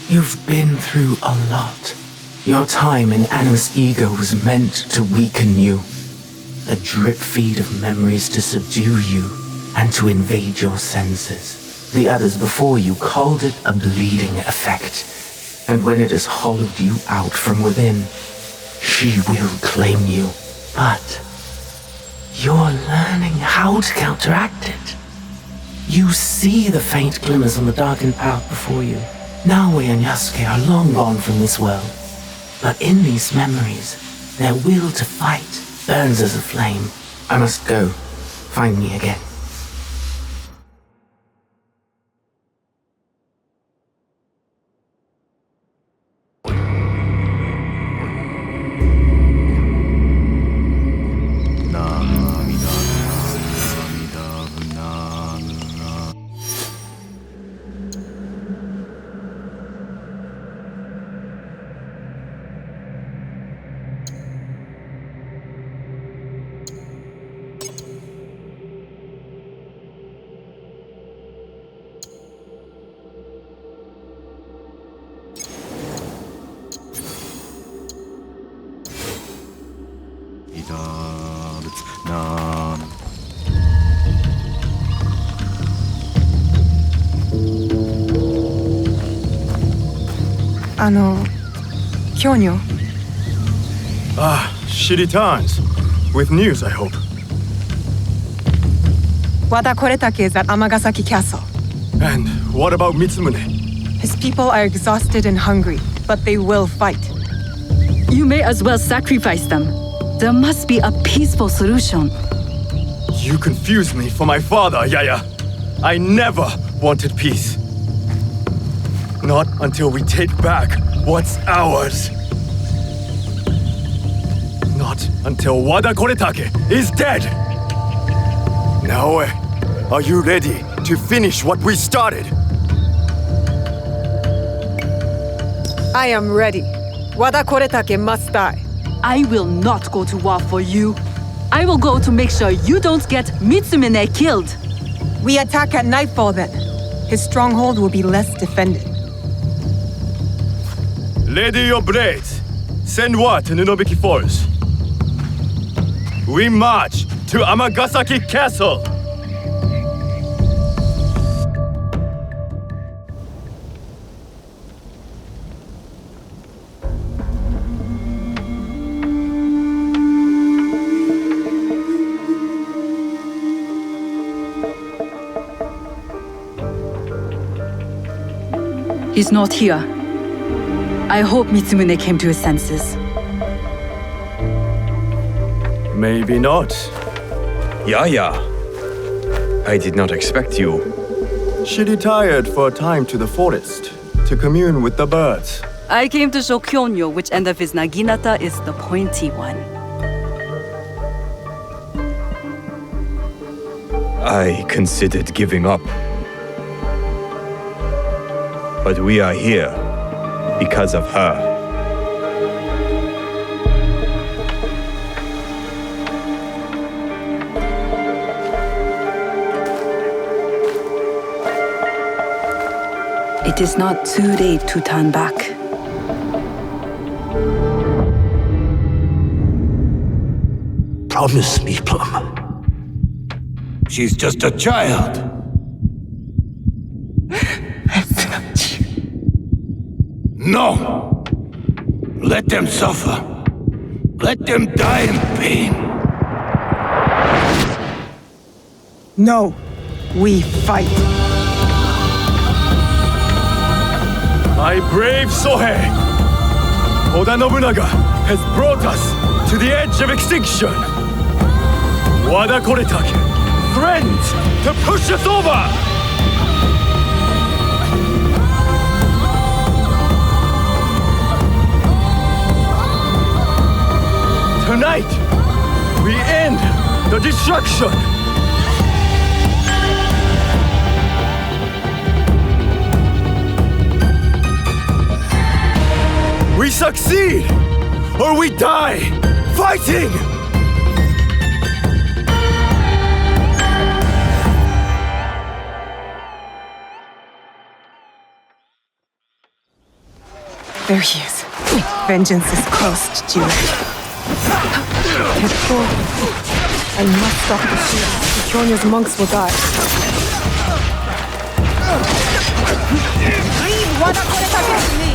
You've been through a lot. Your time in Anna's ego was meant to weaken you. A drip feed of memories to subdue you and to invade your senses. The others before you called it a bleeding effect. And when it has hollowed you out from within, she will claim you. But you're learning how to counteract it. You see the faint glimmers on the darkened path before you. Naoe and Yasuke are long gone from this world. But in these memories, their will to fight burns as a flame. I must go. Find me again. Kyonyo. She returns. With news, I hope. Wada Koretake is at Amagasaki Castle. And what about Mitsumune? His people are exhausted and hungry, but they will fight. You may as well sacrifice them. There must be a peaceful solution. You confuse me for my father, Yaya. I never wanted peace. Not until we take back what's ours. Not until Wada Koretake is dead. Naoe, are you ready to finish what we started? I am ready. Wada Koretake must die. I will not go to war for you. I will go to make sure you don't get Mitsumine killed. We attack at nightfall then. His stronghold will be less defended. Ready your blades. Send word to Nunobiki Forest. We march to Amagasaki Castle. He's not here. I hope Mitsumune came to his senses. Maybe not. Yaya. I did not expect you. She retired for a time to the forest to commune with the birds. I came to show Kyonyo which end of his naginata is the pointy one. I considered giving up. But we are here because of her. It is not too late to turn back. Promise me, Plum. She's just a child. No! Let them suffer. Let them die in pain. No, we fight. My brave Sohei! Oda Nobunaga has brought us to the edge of extinction. Wada Koretake, friends, to push us over! Tonight, we end the destruction! We succeed, or we die, fighting! There he is. Vengeance is close, Chichiyo. I must stop the shield. Kyonyo's monks will die. Leave Wada Koretake to me!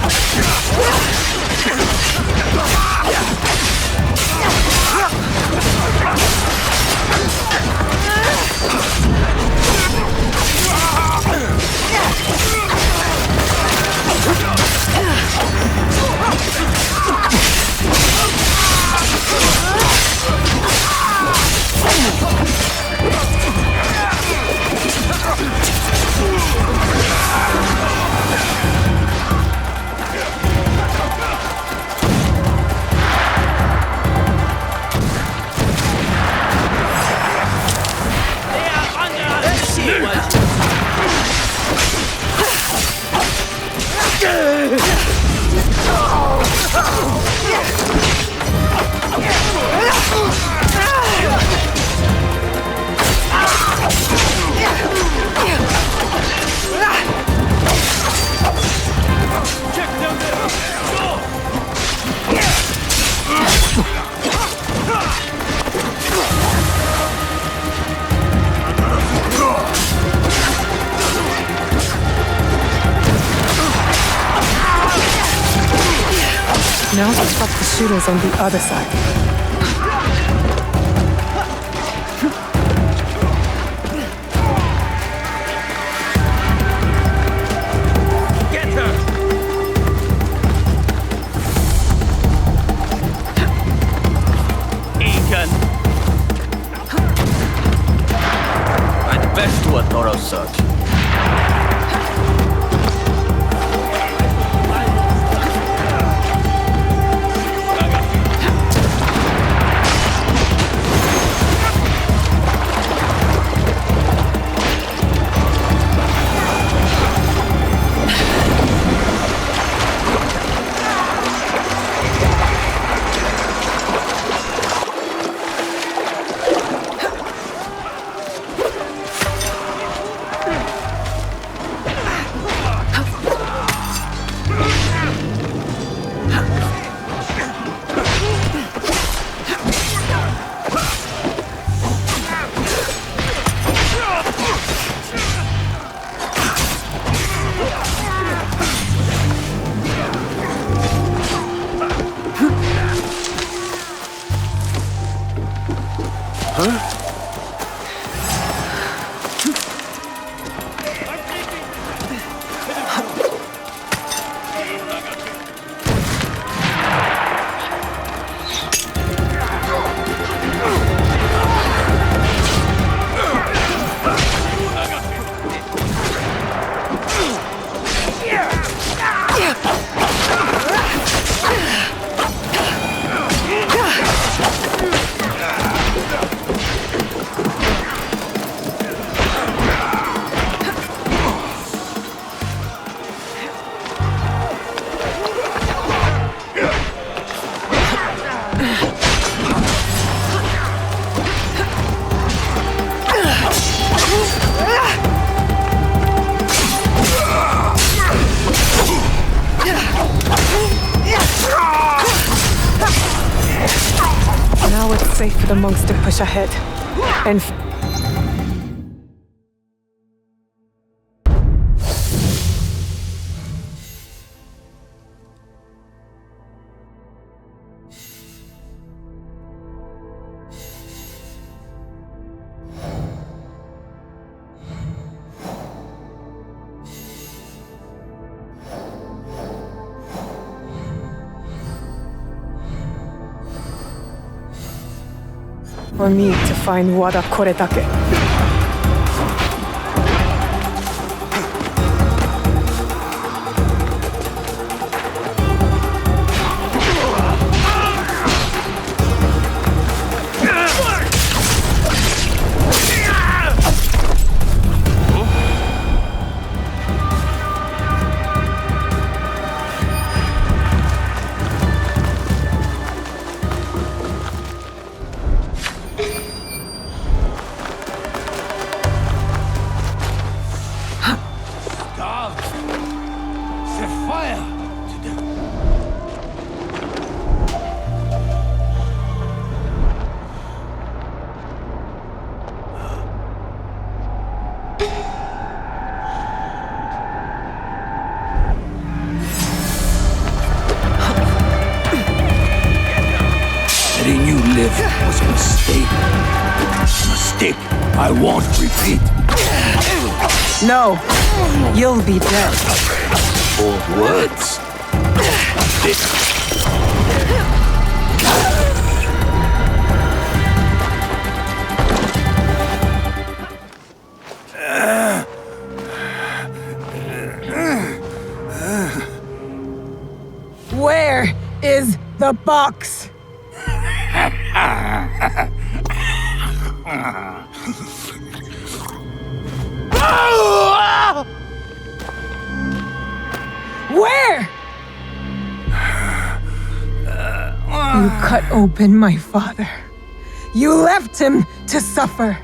Now to stop the shooters on the other side. Get her! Incan! I'd best do a thorough search. safe for the monks to push ahead. And for me to find Wada Koretake. Letting you live was a mistake. A mistake I won't repeat. No, you'll be dead. Bold words. Where is the box? Where? You cut open my father. You left him to suffer,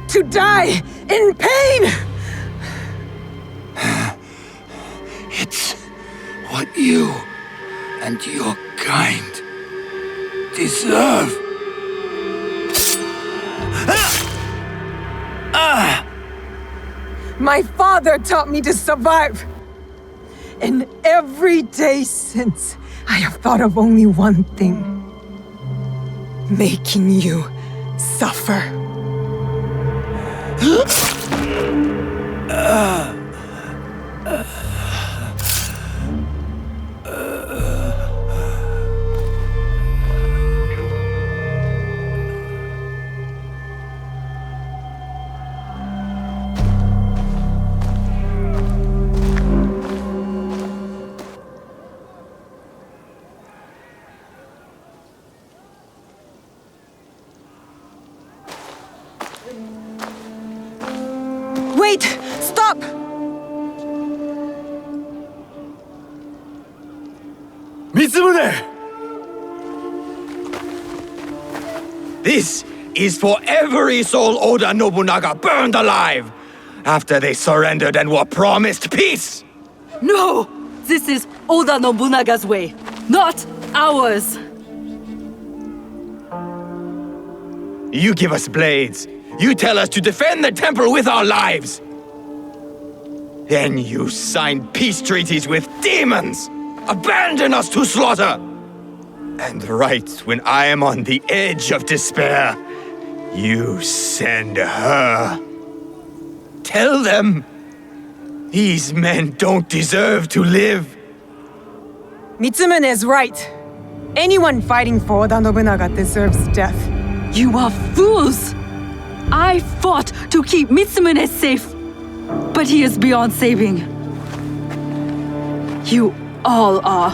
to die in pain. It's what you and your kind deserve. My father taught me to survive. And every day since, I have thought of only one thing. Making you suffer. Wait! Stop! Mitsumune! This is for every soul Oda Nobunaga burned alive after they surrendered and were promised peace! No! This is Oda Nobunaga's way, not ours! You give us blades. You tell us to defend the temple with our lives. Then you sign peace treaties with demons, abandon us to slaughter. And right when I am on the edge of despair, you send her. Tell them these men don't deserve to live. Mitsumune is right. Anyone fighting for Oda Nobunaga deserves death. You are fools! I fought to keep Mitsumune safe, but he is beyond saving. You all are.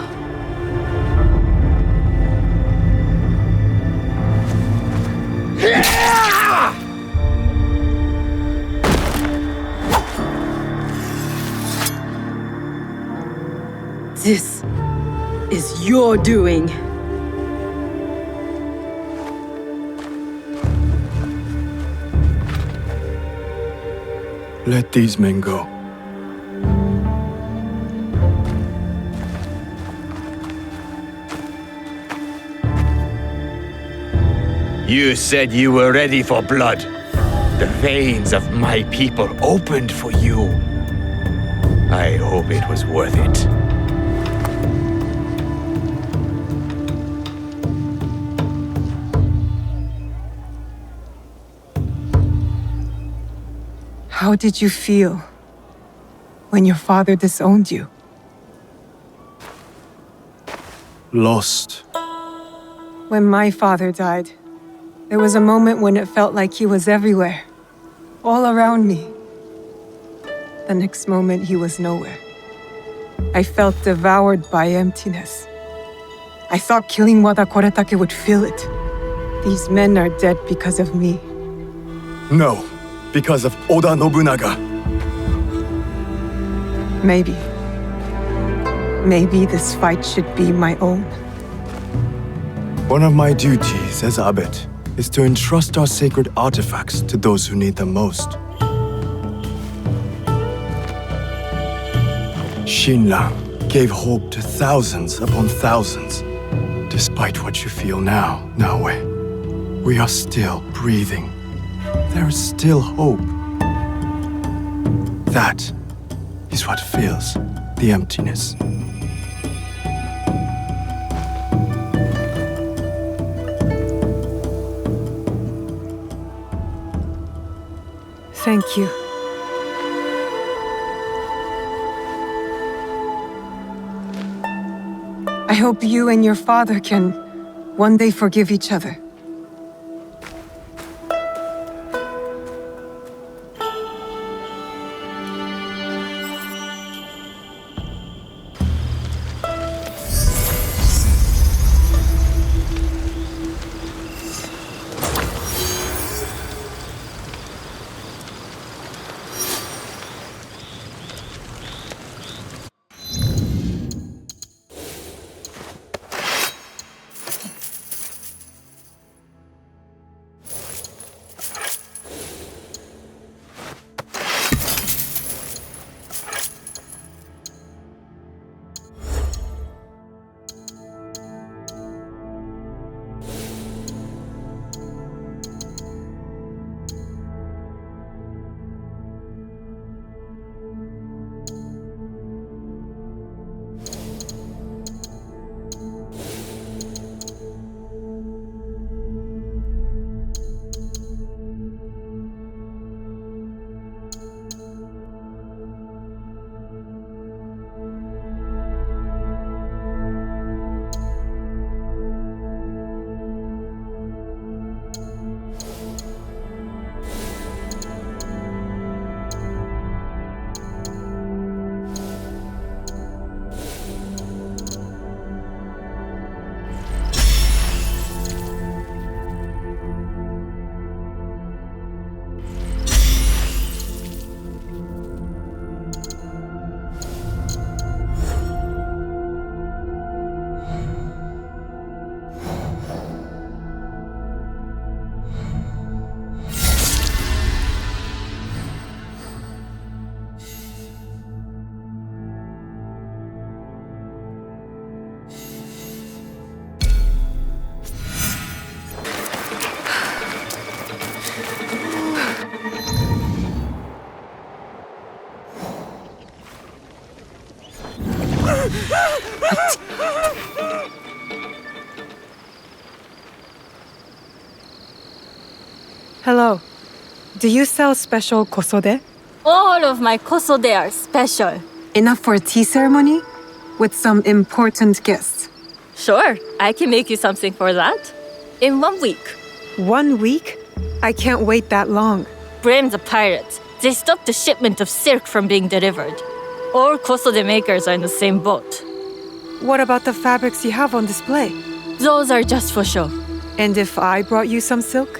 This is your doing. Let these men go. You said you were ready for blood. The veins of my people opened for you. I hope it was worth it. How did you feel when your father disowned you? Lost. When my father died, there was a moment when it felt like he was everywhere, all around me. The next moment, he was nowhere. I felt devoured by emptiness. I thought killing Wada Koretake would fill it. These men are dead because of me. No, because of Oda Nobunaga. Maybe. Maybe this fight should be my own. One of my duties as abbot is to entrust our sacred artifacts to those who need them most. Shinran gave hope to thousands upon thousands. Despite what you feel now, Naoe, we are still breathing. There is still hope. That is what fills the emptiness. Thank you. I hope you and your father can one day forgive each other. Hello. Do you sell special kosode? All of my kosode are special. Enough for a tea ceremony? With some important guests? Sure, I can make you something for that. In 1 week. 1 week? I can't wait that long. Blame the pirates. They stopped the shipment of silk from being delivered. All kosode makers are in the same boat. What about the fabrics you have on display? Those are just for show. And if I brought you some silk?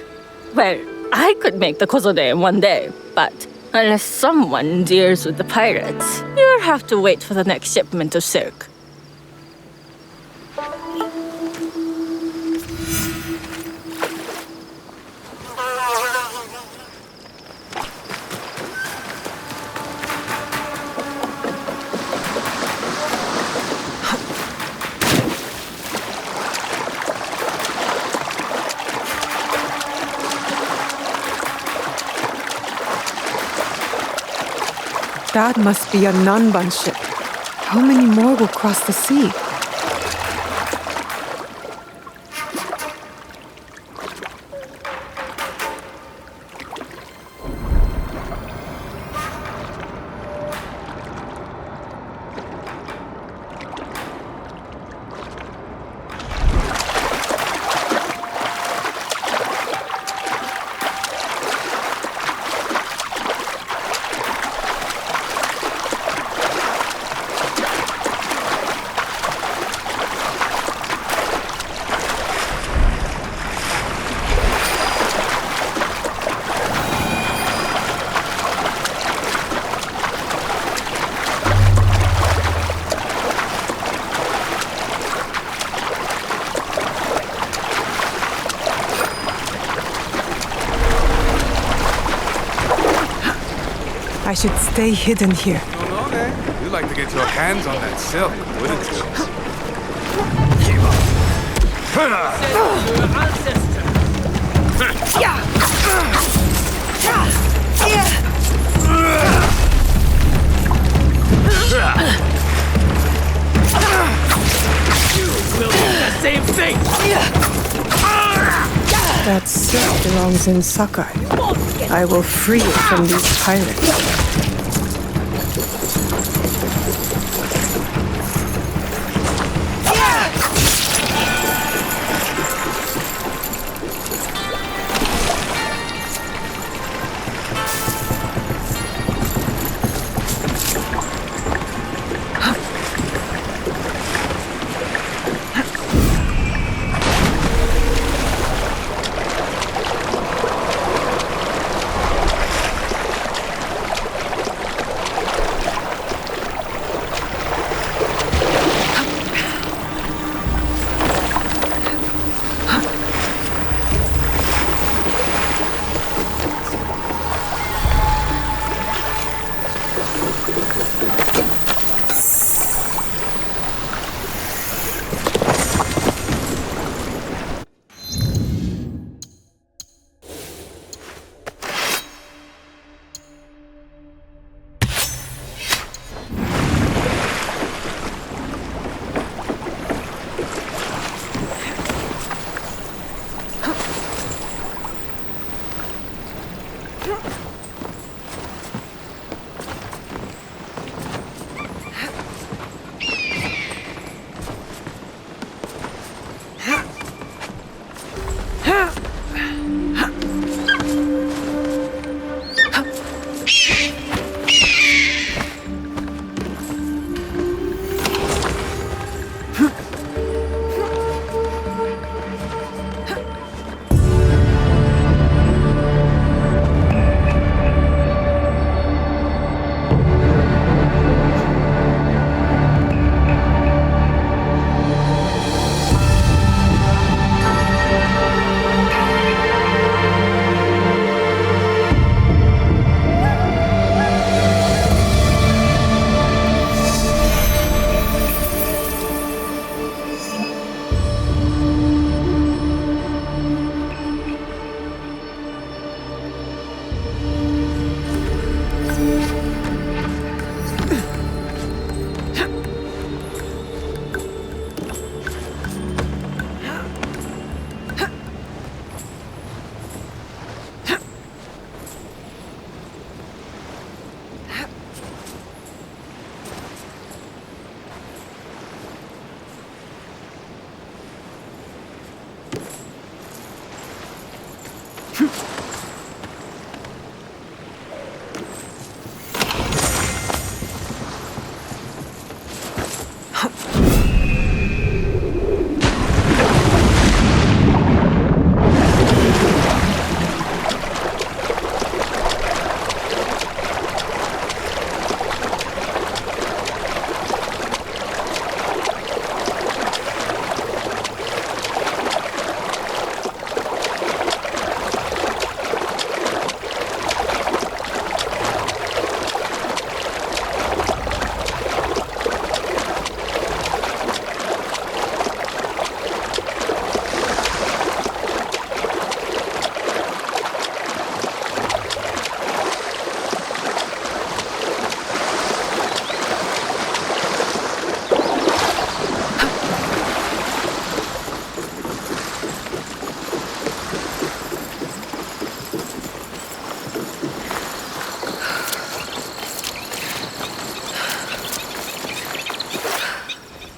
Well, I could make the kosode in 1 day, but unless someone deals with the pirates, you'll have to wait for the next shipment of silk. That must be a Nanban ship. How many more will cross the sea? I should stay hidden here. You'd like to get your hands on that silk, wouldn't you? You will do the same thing! That silk belongs in Sakai. I will free it from these pirates.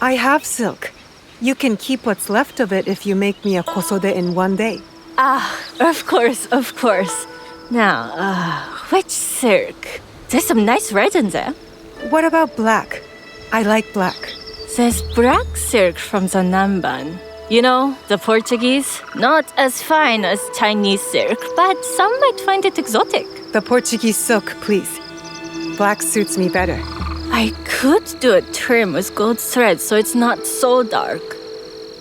I have silk. You can keep what's left of it if you make me a kosode in one day. Ah, of course, of course. Now, which silk? There's some nice red in there. What about black? I like black. There's black silk from the Namban. You know, the Portuguese? Not as fine as Chinese silk, but some might find it exotic. The Portuguese silk, please. Black suits me better. I could do a trim with gold thread so it's not so dark.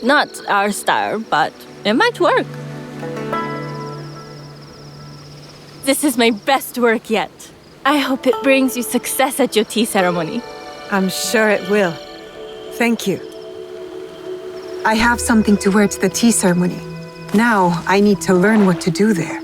Not our style, but it might work. This is my best work yet. I hope it brings you success at your tea ceremony. I'm sure it will. Thank you. I have something to wear to the tea ceremony. Now I need to learn what to do there.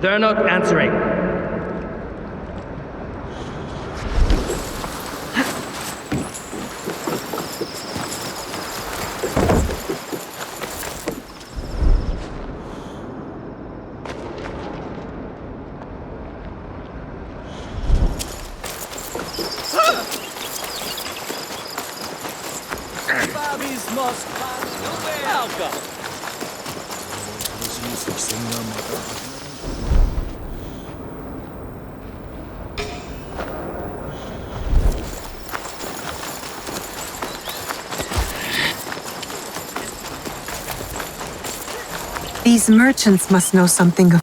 They're not answering. Bobby's most welcome. These merchants must know something of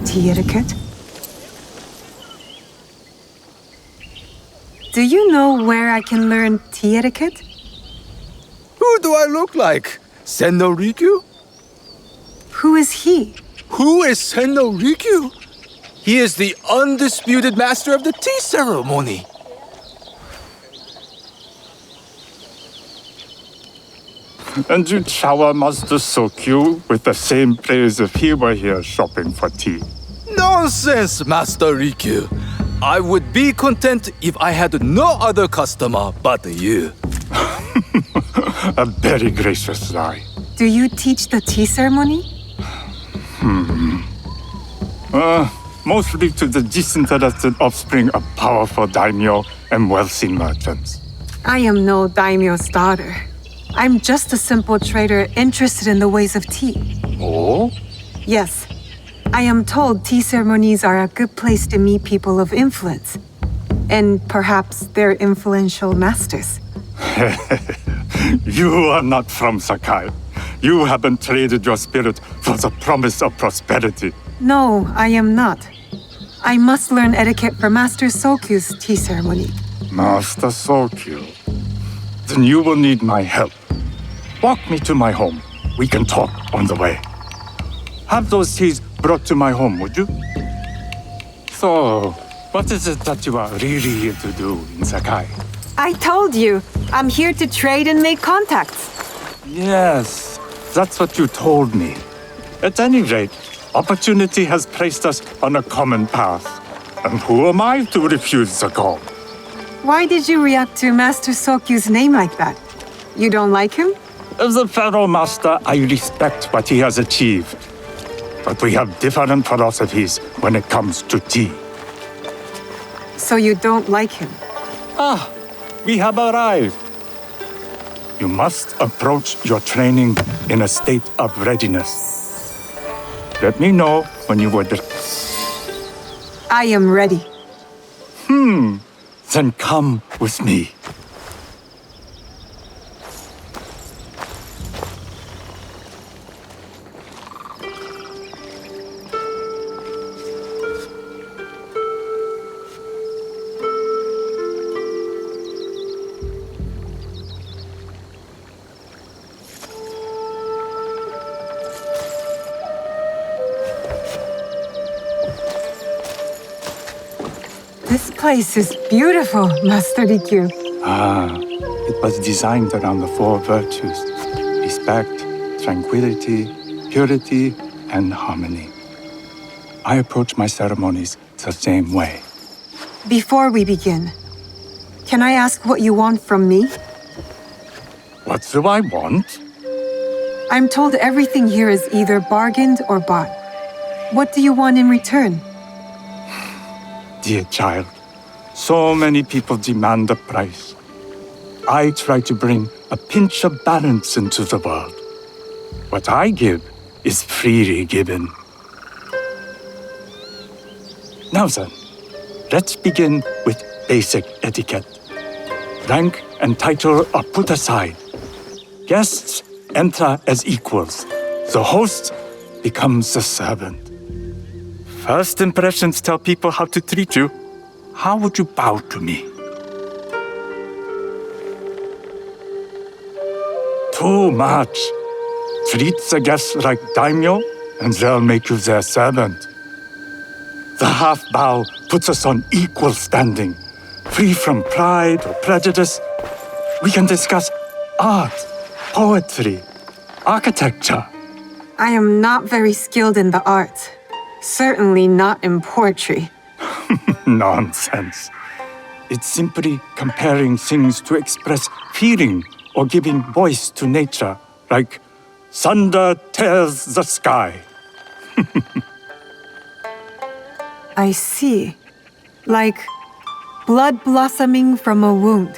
tea etiquette. Do you know where I can learn tea etiquette? Who do I look like? Senno Rikyu? Who is he? Who is Senno Rikyu? He is the undisputed master of the tea ceremony. And you shower Master Sokyu with the same praise if he were here shopping for tea. Nonsense, Master Rikyu. I would be content if I had no other customer but you. A very gracious lie. Do you teach the tea ceremony? Mostly to the disinterested offspring of powerful daimyo and wealthy merchants. I am no daimyo's daughter. I'm just a simple trader interested in the ways of tea. Oh? Yes. I am told tea ceremonies are a good place to meet people of influence. And perhaps their influential masters. You are not from Sakai. You haven't traded your spirit for the promise of prosperity. No, I am not. I must learn etiquette for Master Sokyu's tea ceremony. Master Sokyu. Then you will need my help. Walk me to my home. We can talk on the way. Have those teas brought to my home, would you? So, what is it that you are really here to do in Sakai? I told you, I'm here to trade and make contacts. Yes, that's what you told me. At any rate, opportunity has placed us on a common path. And who am I to refuse the call? Why did you react to Master Sokyu's name like that? You don't like him? As a Pharaoh Master, I respect what he has achieved. But we have different philosophies when it comes to tea. So you don't like him? Ah, we have arrived. You must approach your training in a state of readiness. Let me know when you would. I am ready. Then come with me. This place is beautiful, Master Rikyu. It was designed around the four virtues: respect, tranquility, purity, and harmony. I approach my ceremonies the same way. Before we begin, can I ask what you want from me? What do I want? I'm told everything here is either bargained or bought. What do you want in return? Dear child, so many people demand a price. I try to bring a pinch of balance into the world. What I give is freely given. Now then, let's begin with basic etiquette. Rank and title are put aside. Guests enter as equals. The host becomes the servant. First impressions tell people how to treat you. How would you bow to me? Too much. Treat the guests like daimyo, and they'll make you their servant. The half bow puts us on equal standing, free from pride or prejudice. We can discuss art, poetry, architecture. I am not very skilled in the arts. Certainly not in poetry. Nonsense. It's simply comparing things to express feeling or giving voice to nature, like thunder tears the sky. I see. Like blood blossoming from a wound.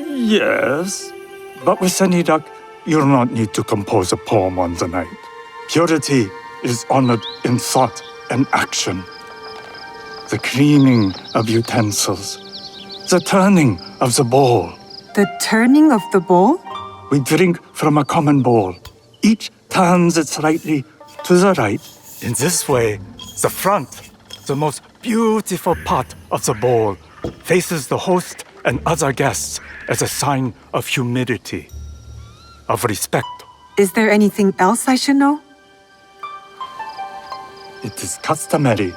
Yes, but with any luck, you'll not need to compose a poem on the night. Purity is honored in thought and action. The cleaning of utensils, the turning of the bowl. The turning of the bowl? We drink from a common bowl. Each turns it slightly to the right. In this way, the front, the most beautiful part of the bowl, faces the host and other guests as a sign of humility, of respect. Is there anything else I should know? It is customary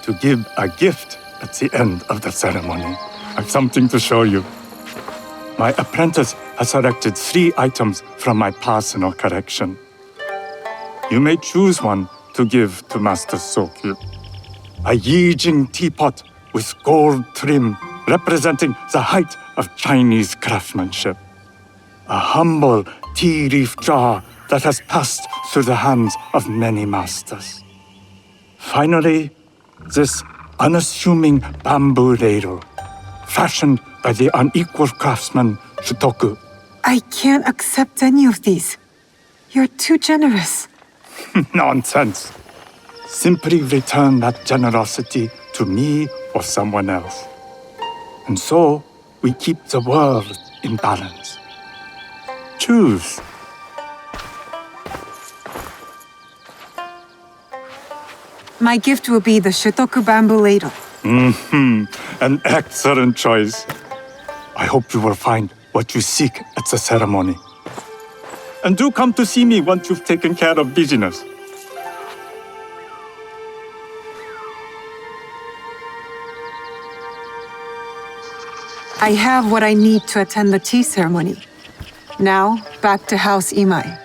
to give a gift at the end of the ceremony. I've something to show you. My apprentice has selected 3 items from my personal collection. You may choose one to give to Master Sokyu. A Yijing teapot with gold trim representing the height of Chinese craftsmanship. A humble tea leaf jar that has passed through the hands of many masters. Finally, this unassuming bamboo ladle, fashioned by the unequal craftsman Shutoku. I can't accept any of these. You're too generous. Nonsense. Simply return that generosity to me or someone else. And so, we keep the world in balance. Choose. My gift will be the Shutoku bamboo ladle. An excellent choice. I hope you will find what you seek at the ceremony. And do come to see me once you've taken care of business. I have what I need to attend the tea ceremony. Now, back to House Imai.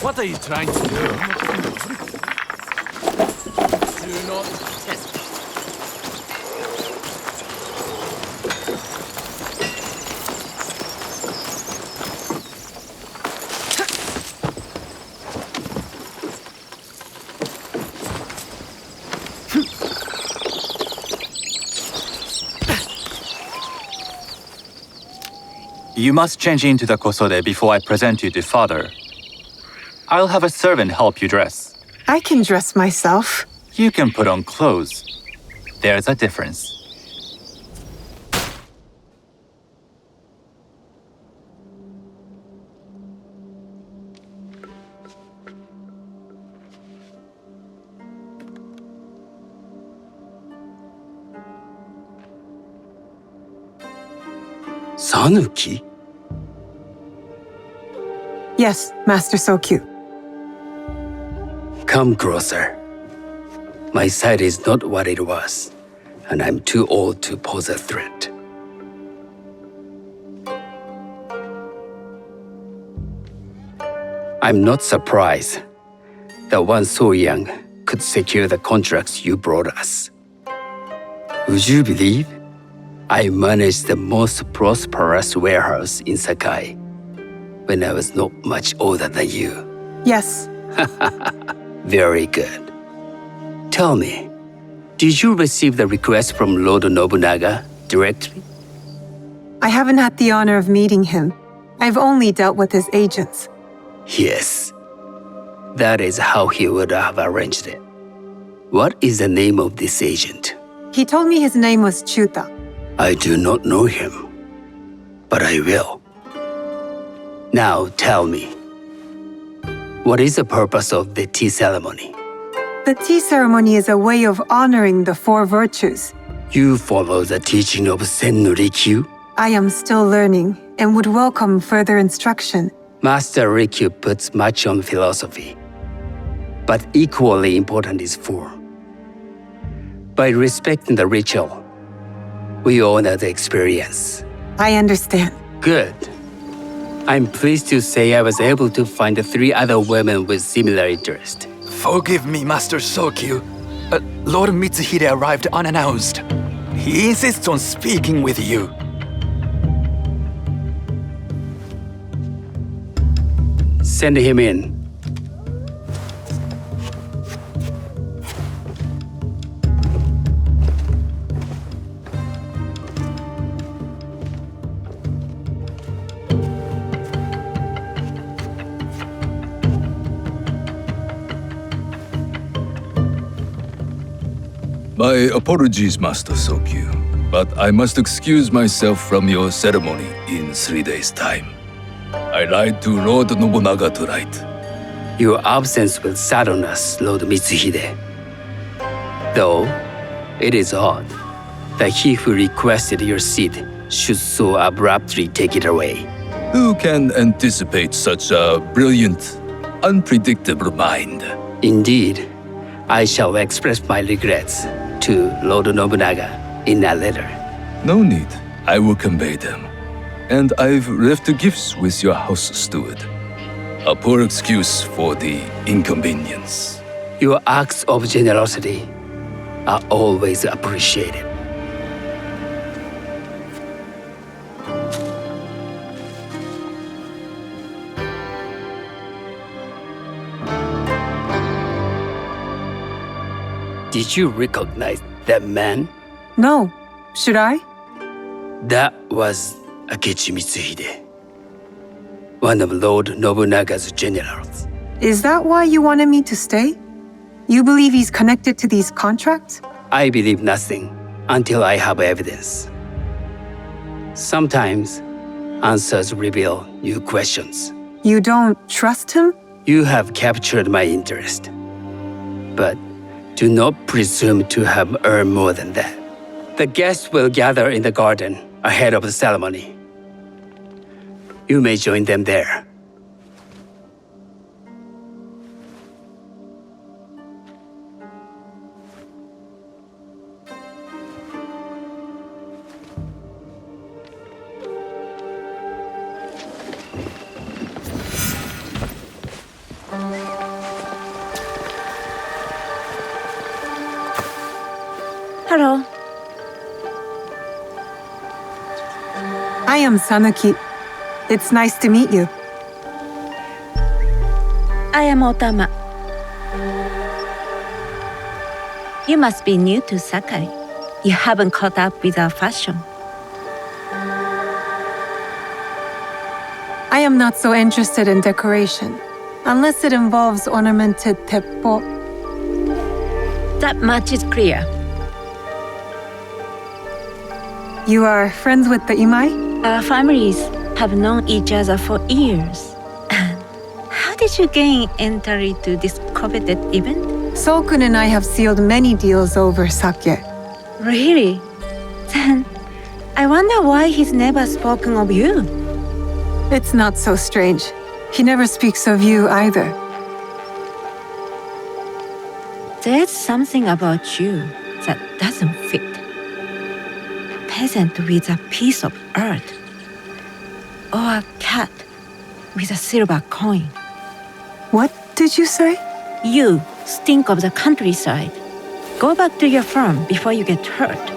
What are you trying to do? Do not test me. You must change into the kosode before I present you to father. I'll have a servant help you dress. I can dress myself. You can put on clothes. There's a difference. Sanuki? Yes, Master Sokyu. Come closer. My sight is not what it was, and I'm too old to pose a threat. I'm not surprised that one so young could secure the contracts you brought us. Would you believe I managed the most prosperous warehouse in Sakai when I was not much older than you? Yes. Very good. Tell me, did you receive the request from Lord Nobunaga directly? I haven't had the honor of meeting him. I've only dealt with his agents. Yes. That is how he would have arranged it. What is the name of this agent? He told me his name was Chuta. I do not know him, but I will. Now tell me, what is the purpose of the tea ceremony? The tea ceremony is a way of honoring the four virtues. You follow the teaching of Sen no Rikyu? I am still learning and would welcome further instruction. Master Rikyu puts much on philosophy, but equally important is form. By respecting the ritual, we honor the experience. I understand. Good. I'm pleased to say I was able to find 3 other women with similar interest. Forgive me, Master Sokyu. Lord Mitsuhide arrived unannounced. He insists on speaking with you. Send him in. My apologies, Master Sokyu, but I must excuse myself from your ceremony in 3 days' time. I lied to Lord Nobunaga tonight. Your absence will sadden us, Lord Mitsuhide. Though, it is odd that he who requested your seat should so abruptly take it away. Who can anticipate such a brilliant, unpredictable mind? Indeed, I shall express my regrets to Lord Nobunaga in a letter. No need. I will convey them. And I've left the gifts with your house steward. A poor excuse for the inconvenience. Your acts of generosity are always appreciated. Did you recognize that man? No. Should I? That was Akechi Mitsuhide, one of Lord Nobunaga's generals. Is that why you wanted me to stay? You believe he's connected to these contracts? I believe nothing until I have evidence. Sometimes, answers reveal new questions. You don't trust him? You have captured my interest. But do not presume to have earned more than that. The guests will gather in the garden ahead of the ceremony. You may join them there. Hello. I am Sanuki. It's nice to meet you. I am Otama. You must be new to Sakai. You haven't caught up with our fashion. I am not so interested in decoration, unless it involves ornamented teppo. That much is clear. You are friends with the imai? Our families have known each other for years. How did you gain entry to this coveted event? Sokun and I have sealed many deals over sake. Really? Then I wonder why he's never spoken of you. It's not so strange. He never speaks of you either. There's something about you that doesn't fit. Peasant with a piece of earth. Or a cat with a silver coin. What did you say? You stink of the countryside. Go back to your farm before you get hurt.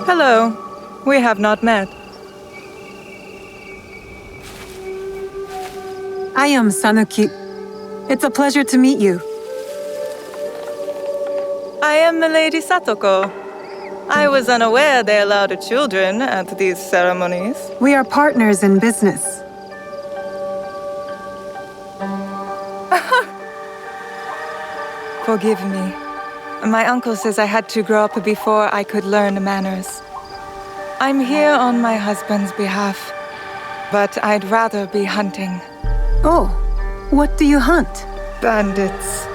Hello. We have not met. I am Sanuki. It's a pleasure to meet you. I am Milady Satoko. I was unaware they allowed children at these ceremonies. We are partners in business. Forgive me. My uncle says I had to grow up before I could learn manners. I'm here on my husband's behalf, but I'd rather be hunting. Oh, what do you hunt? Bandits.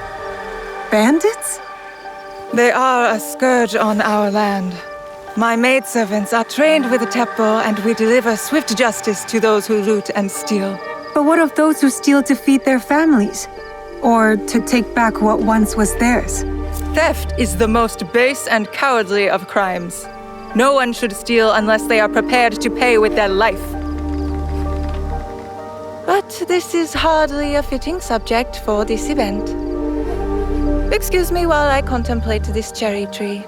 Bandits? They are a scourge on our land. My maidservants are trained with the teppo, and we deliver swift justice to those who loot and steal. But what of those who steal to feed their families? Or to take back what once was theirs? Theft is the most base and cowardly of crimes. No one should steal unless they are prepared to pay with their life. But this is hardly a fitting subject for this event. Excuse me while I contemplate this cherry tree.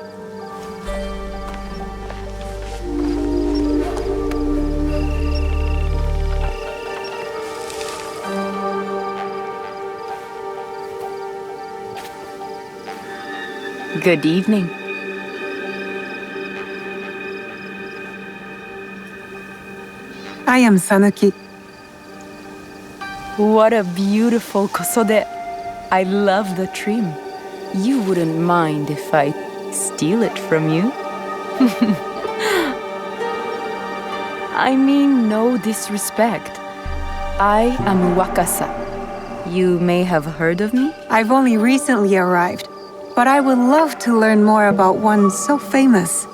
Good evening. I am Sanuki. What a beautiful kosode. I love the trim. You wouldn't mind if I steal it from you? I mean no disrespect. I am Wakasa. You may have heard of me? I've only recently arrived, but I would love to learn more about one so famous.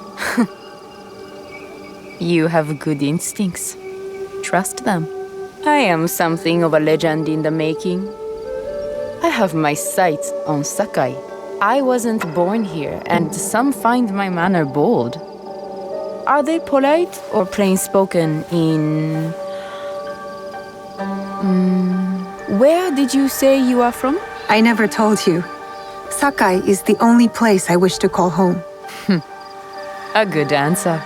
You have good instincts. Trust them. I am something of a legend in the making. I have my sights on Sakai. I wasn't born here, and some find my manner bold. Are they polite or plain-spoken in... Where did you say you are from? I never told you. Sakai is the only place I wish to call home. A good answer.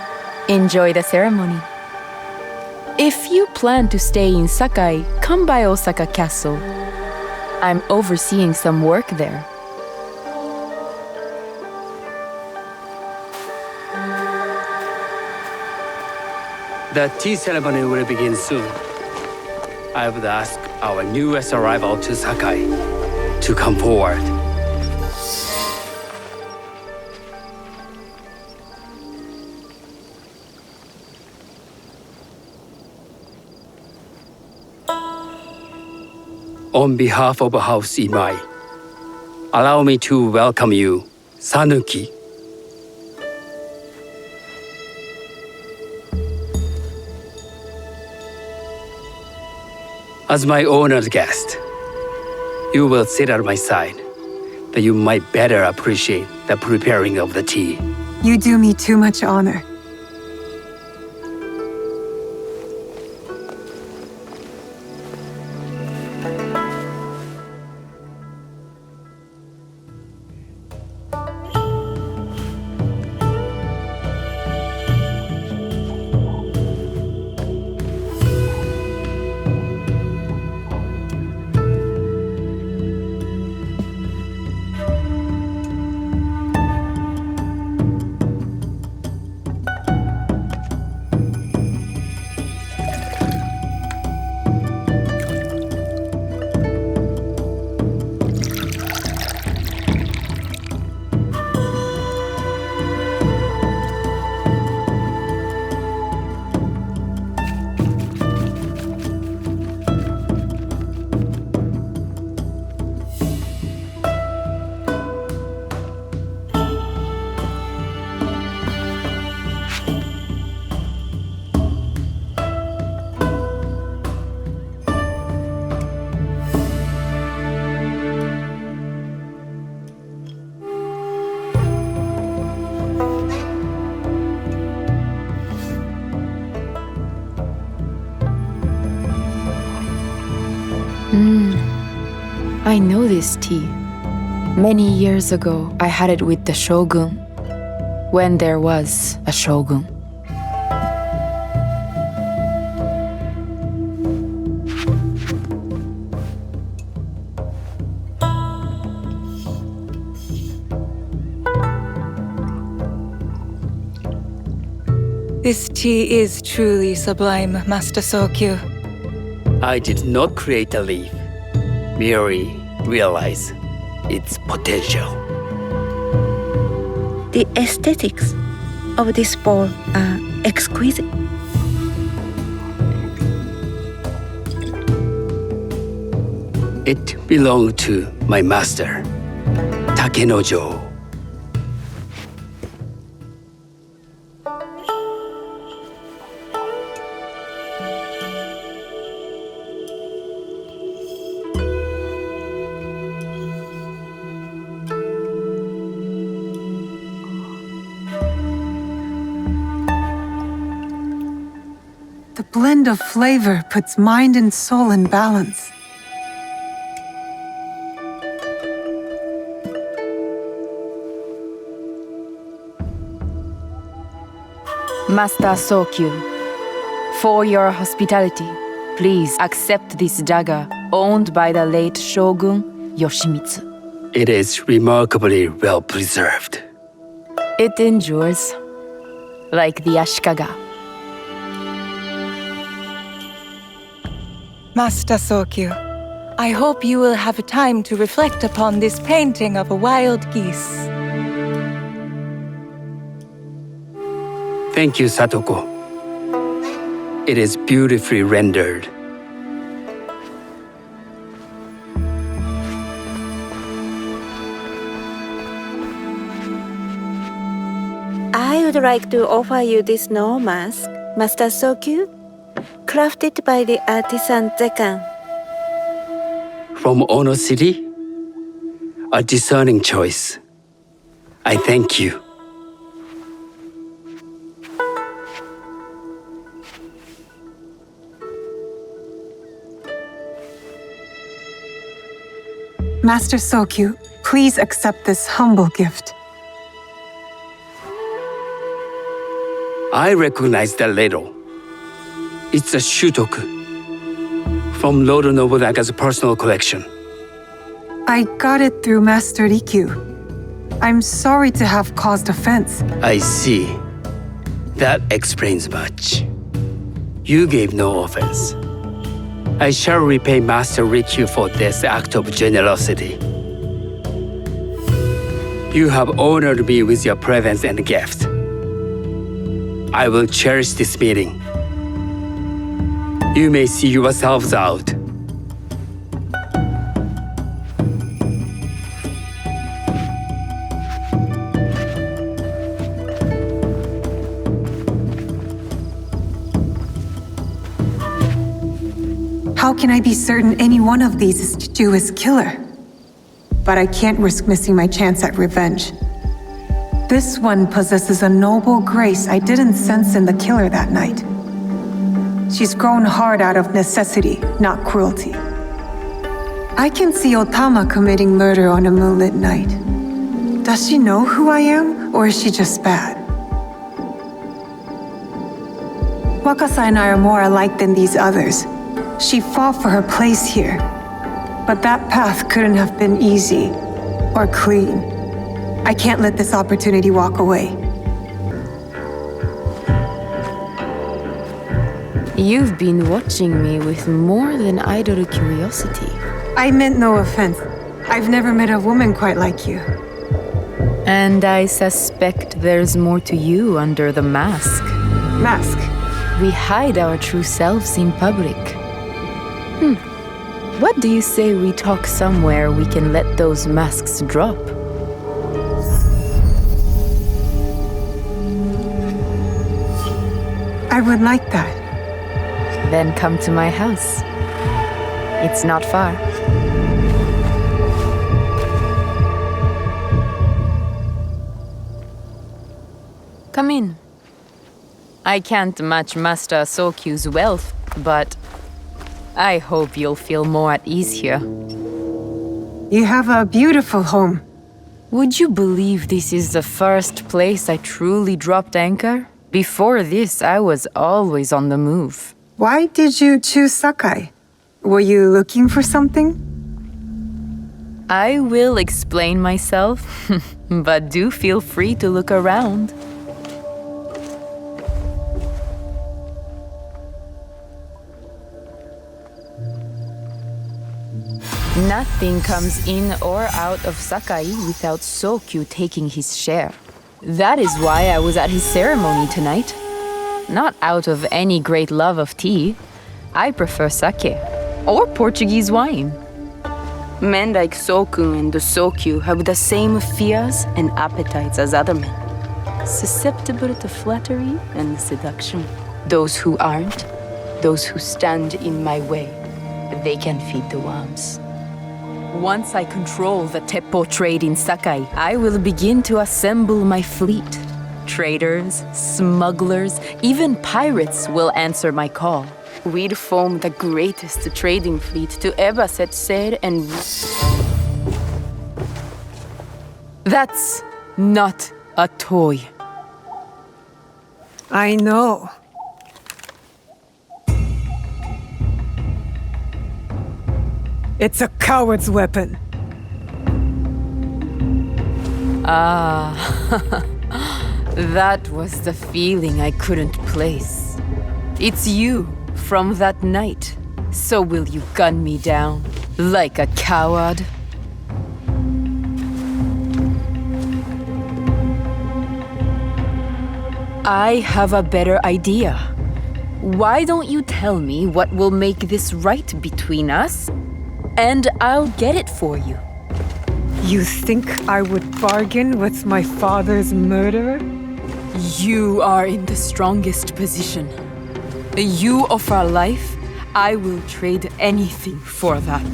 Enjoy the ceremony. If you plan to stay in Sakai, come by Osaka Castle. I'm overseeing some work there. The tea ceremony will begin soon. I would ask our newest arrival to Sakai to come forward. On behalf of House Imai, allow me to welcome you, Sanuki. As my honored guest, you will sit at my side, that you might better appreciate the preparing of the tea. You do me too much honor. I know this tea. Many years ago, I had it with the shogun, when there was a shogun. This tea is truly sublime, Master Sokyu. I did not create a leaf, merely realize its potential. The aesthetics of this bowl are exquisite. It belonged to my master, Takenojo. The blend of flavor puts mind and soul in balance. Master Sokyu, for your hospitality, please accept this dagger owned by the late Shogun Yoshimitsu. It is remarkably well preserved. It endures, like the Ashikaga. Master Sokyu, I hope you will have time to reflect upon this painting of a wild geese. Thank you, Satoko. It is beautifully rendered. I would like to offer you this snow mask, Master Sokyu, crafted by the artisan Zekan. From Ono City? A discerning choice. I thank you. Master Sokyu, please accept this humble gift. I recognize the ladle. It's a shutoku from Lord Nobunaga's personal collection. I got it through Master Rikyu. I'm sorry to have caused offense. I see. That explains much. You gave no offense. I shall repay Master Rikyu for this act of generosity. You have honored me with your presence and gift. I will cherish this meeting. You may see yourselves out. How can I be certain any one of these is Chichua's killer? But I can't risk missing my chance at revenge. This one possesses a noble grace I didn't sense in the killer that night. She's grown hard out of necessity, not cruelty. I can see Otama committing murder on a moonlit night. Does she know who I am, or is she just bad? Wakasa and I are more alike than these others. She fought for her place here. But that path couldn't have been easy or clean. I can't let this opportunity walk away. You've been watching me with more than idle curiosity. I meant no offense. I've never met a woman quite like you. And I suspect there's more to you under the mask. Mask? We hide our true selves in public. What do you say we talk somewhere we can let those masks drop? I would like that. Then come to my house. It's not far. Come in. I can't match Master Sokyu's wealth, but I hope you'll feel more at ease here. You have a beautiful home. Would you believe this is the first place I truly dropped anchor? Before this, I was always on the move. Why did you choose Sakai? Were you looking for something? I will explain myself, but do feel free to look around. Nothing comes in or out of Sakai without Sokyu taking his share. That is why I was at his ceremony tonight. Not out of any great love of tea. I prefer sake, or Portuguese wine. Men like Sokun and the Sokyu have the same fears and appetites as other men. Susceptible to flattery and seduction. Those who aren't, those who stand in my way, they can feed the worms. Once I control the Teppo trade in Sakai, I will begin to assemble my fleet. Traders, smugglers, even pirates will answer my call. We'd form the greatest trading fleet to ever set sail and... That's not a toy. I know. It's a coward's weapon. Ah, that was the feeling I couldn't place. It's you from that night. So will you gun me down like a coward? I have a better idea. Why don't you tell me what will make this right between us? And I'll get it for you. You think I would bargain with my father's murderer? You are in the strongest position. You offer life, I will trade anything for that.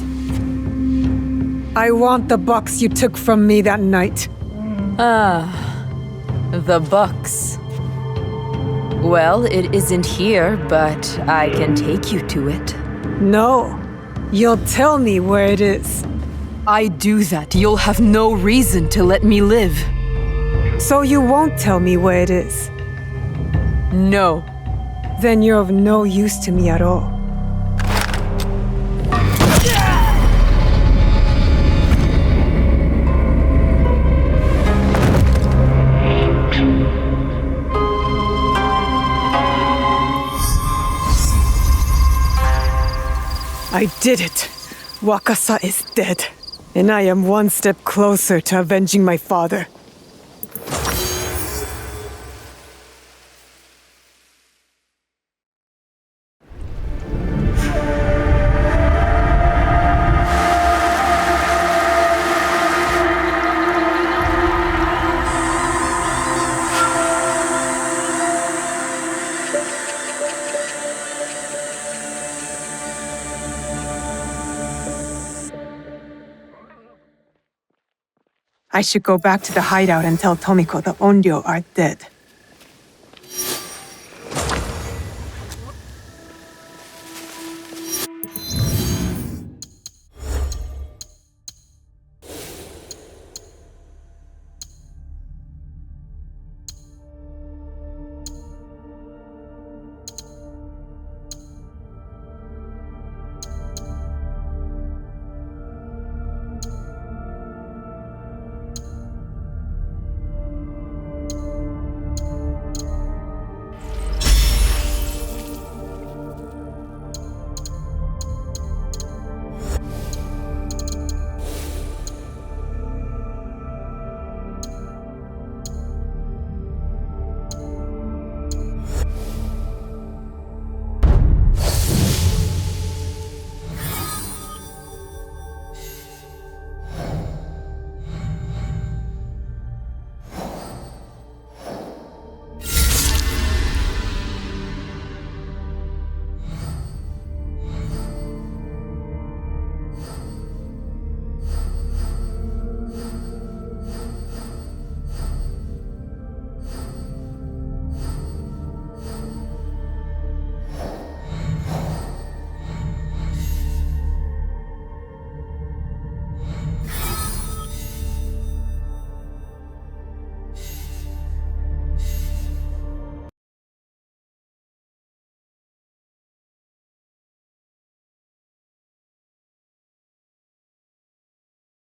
I want the box you took from me that night. Ah, the box. Well, it isn't here, but I can take you to it. No. You'll tell me where it is. I do that, you'll have no reason to let me live. So you won't tell me where it is? No. Then you're of no use to me at all. I did it. Wakasa is dead, and I am one step closer to avenging my father. I should go back to the hideout and tell Tomiko the Onryo are dead.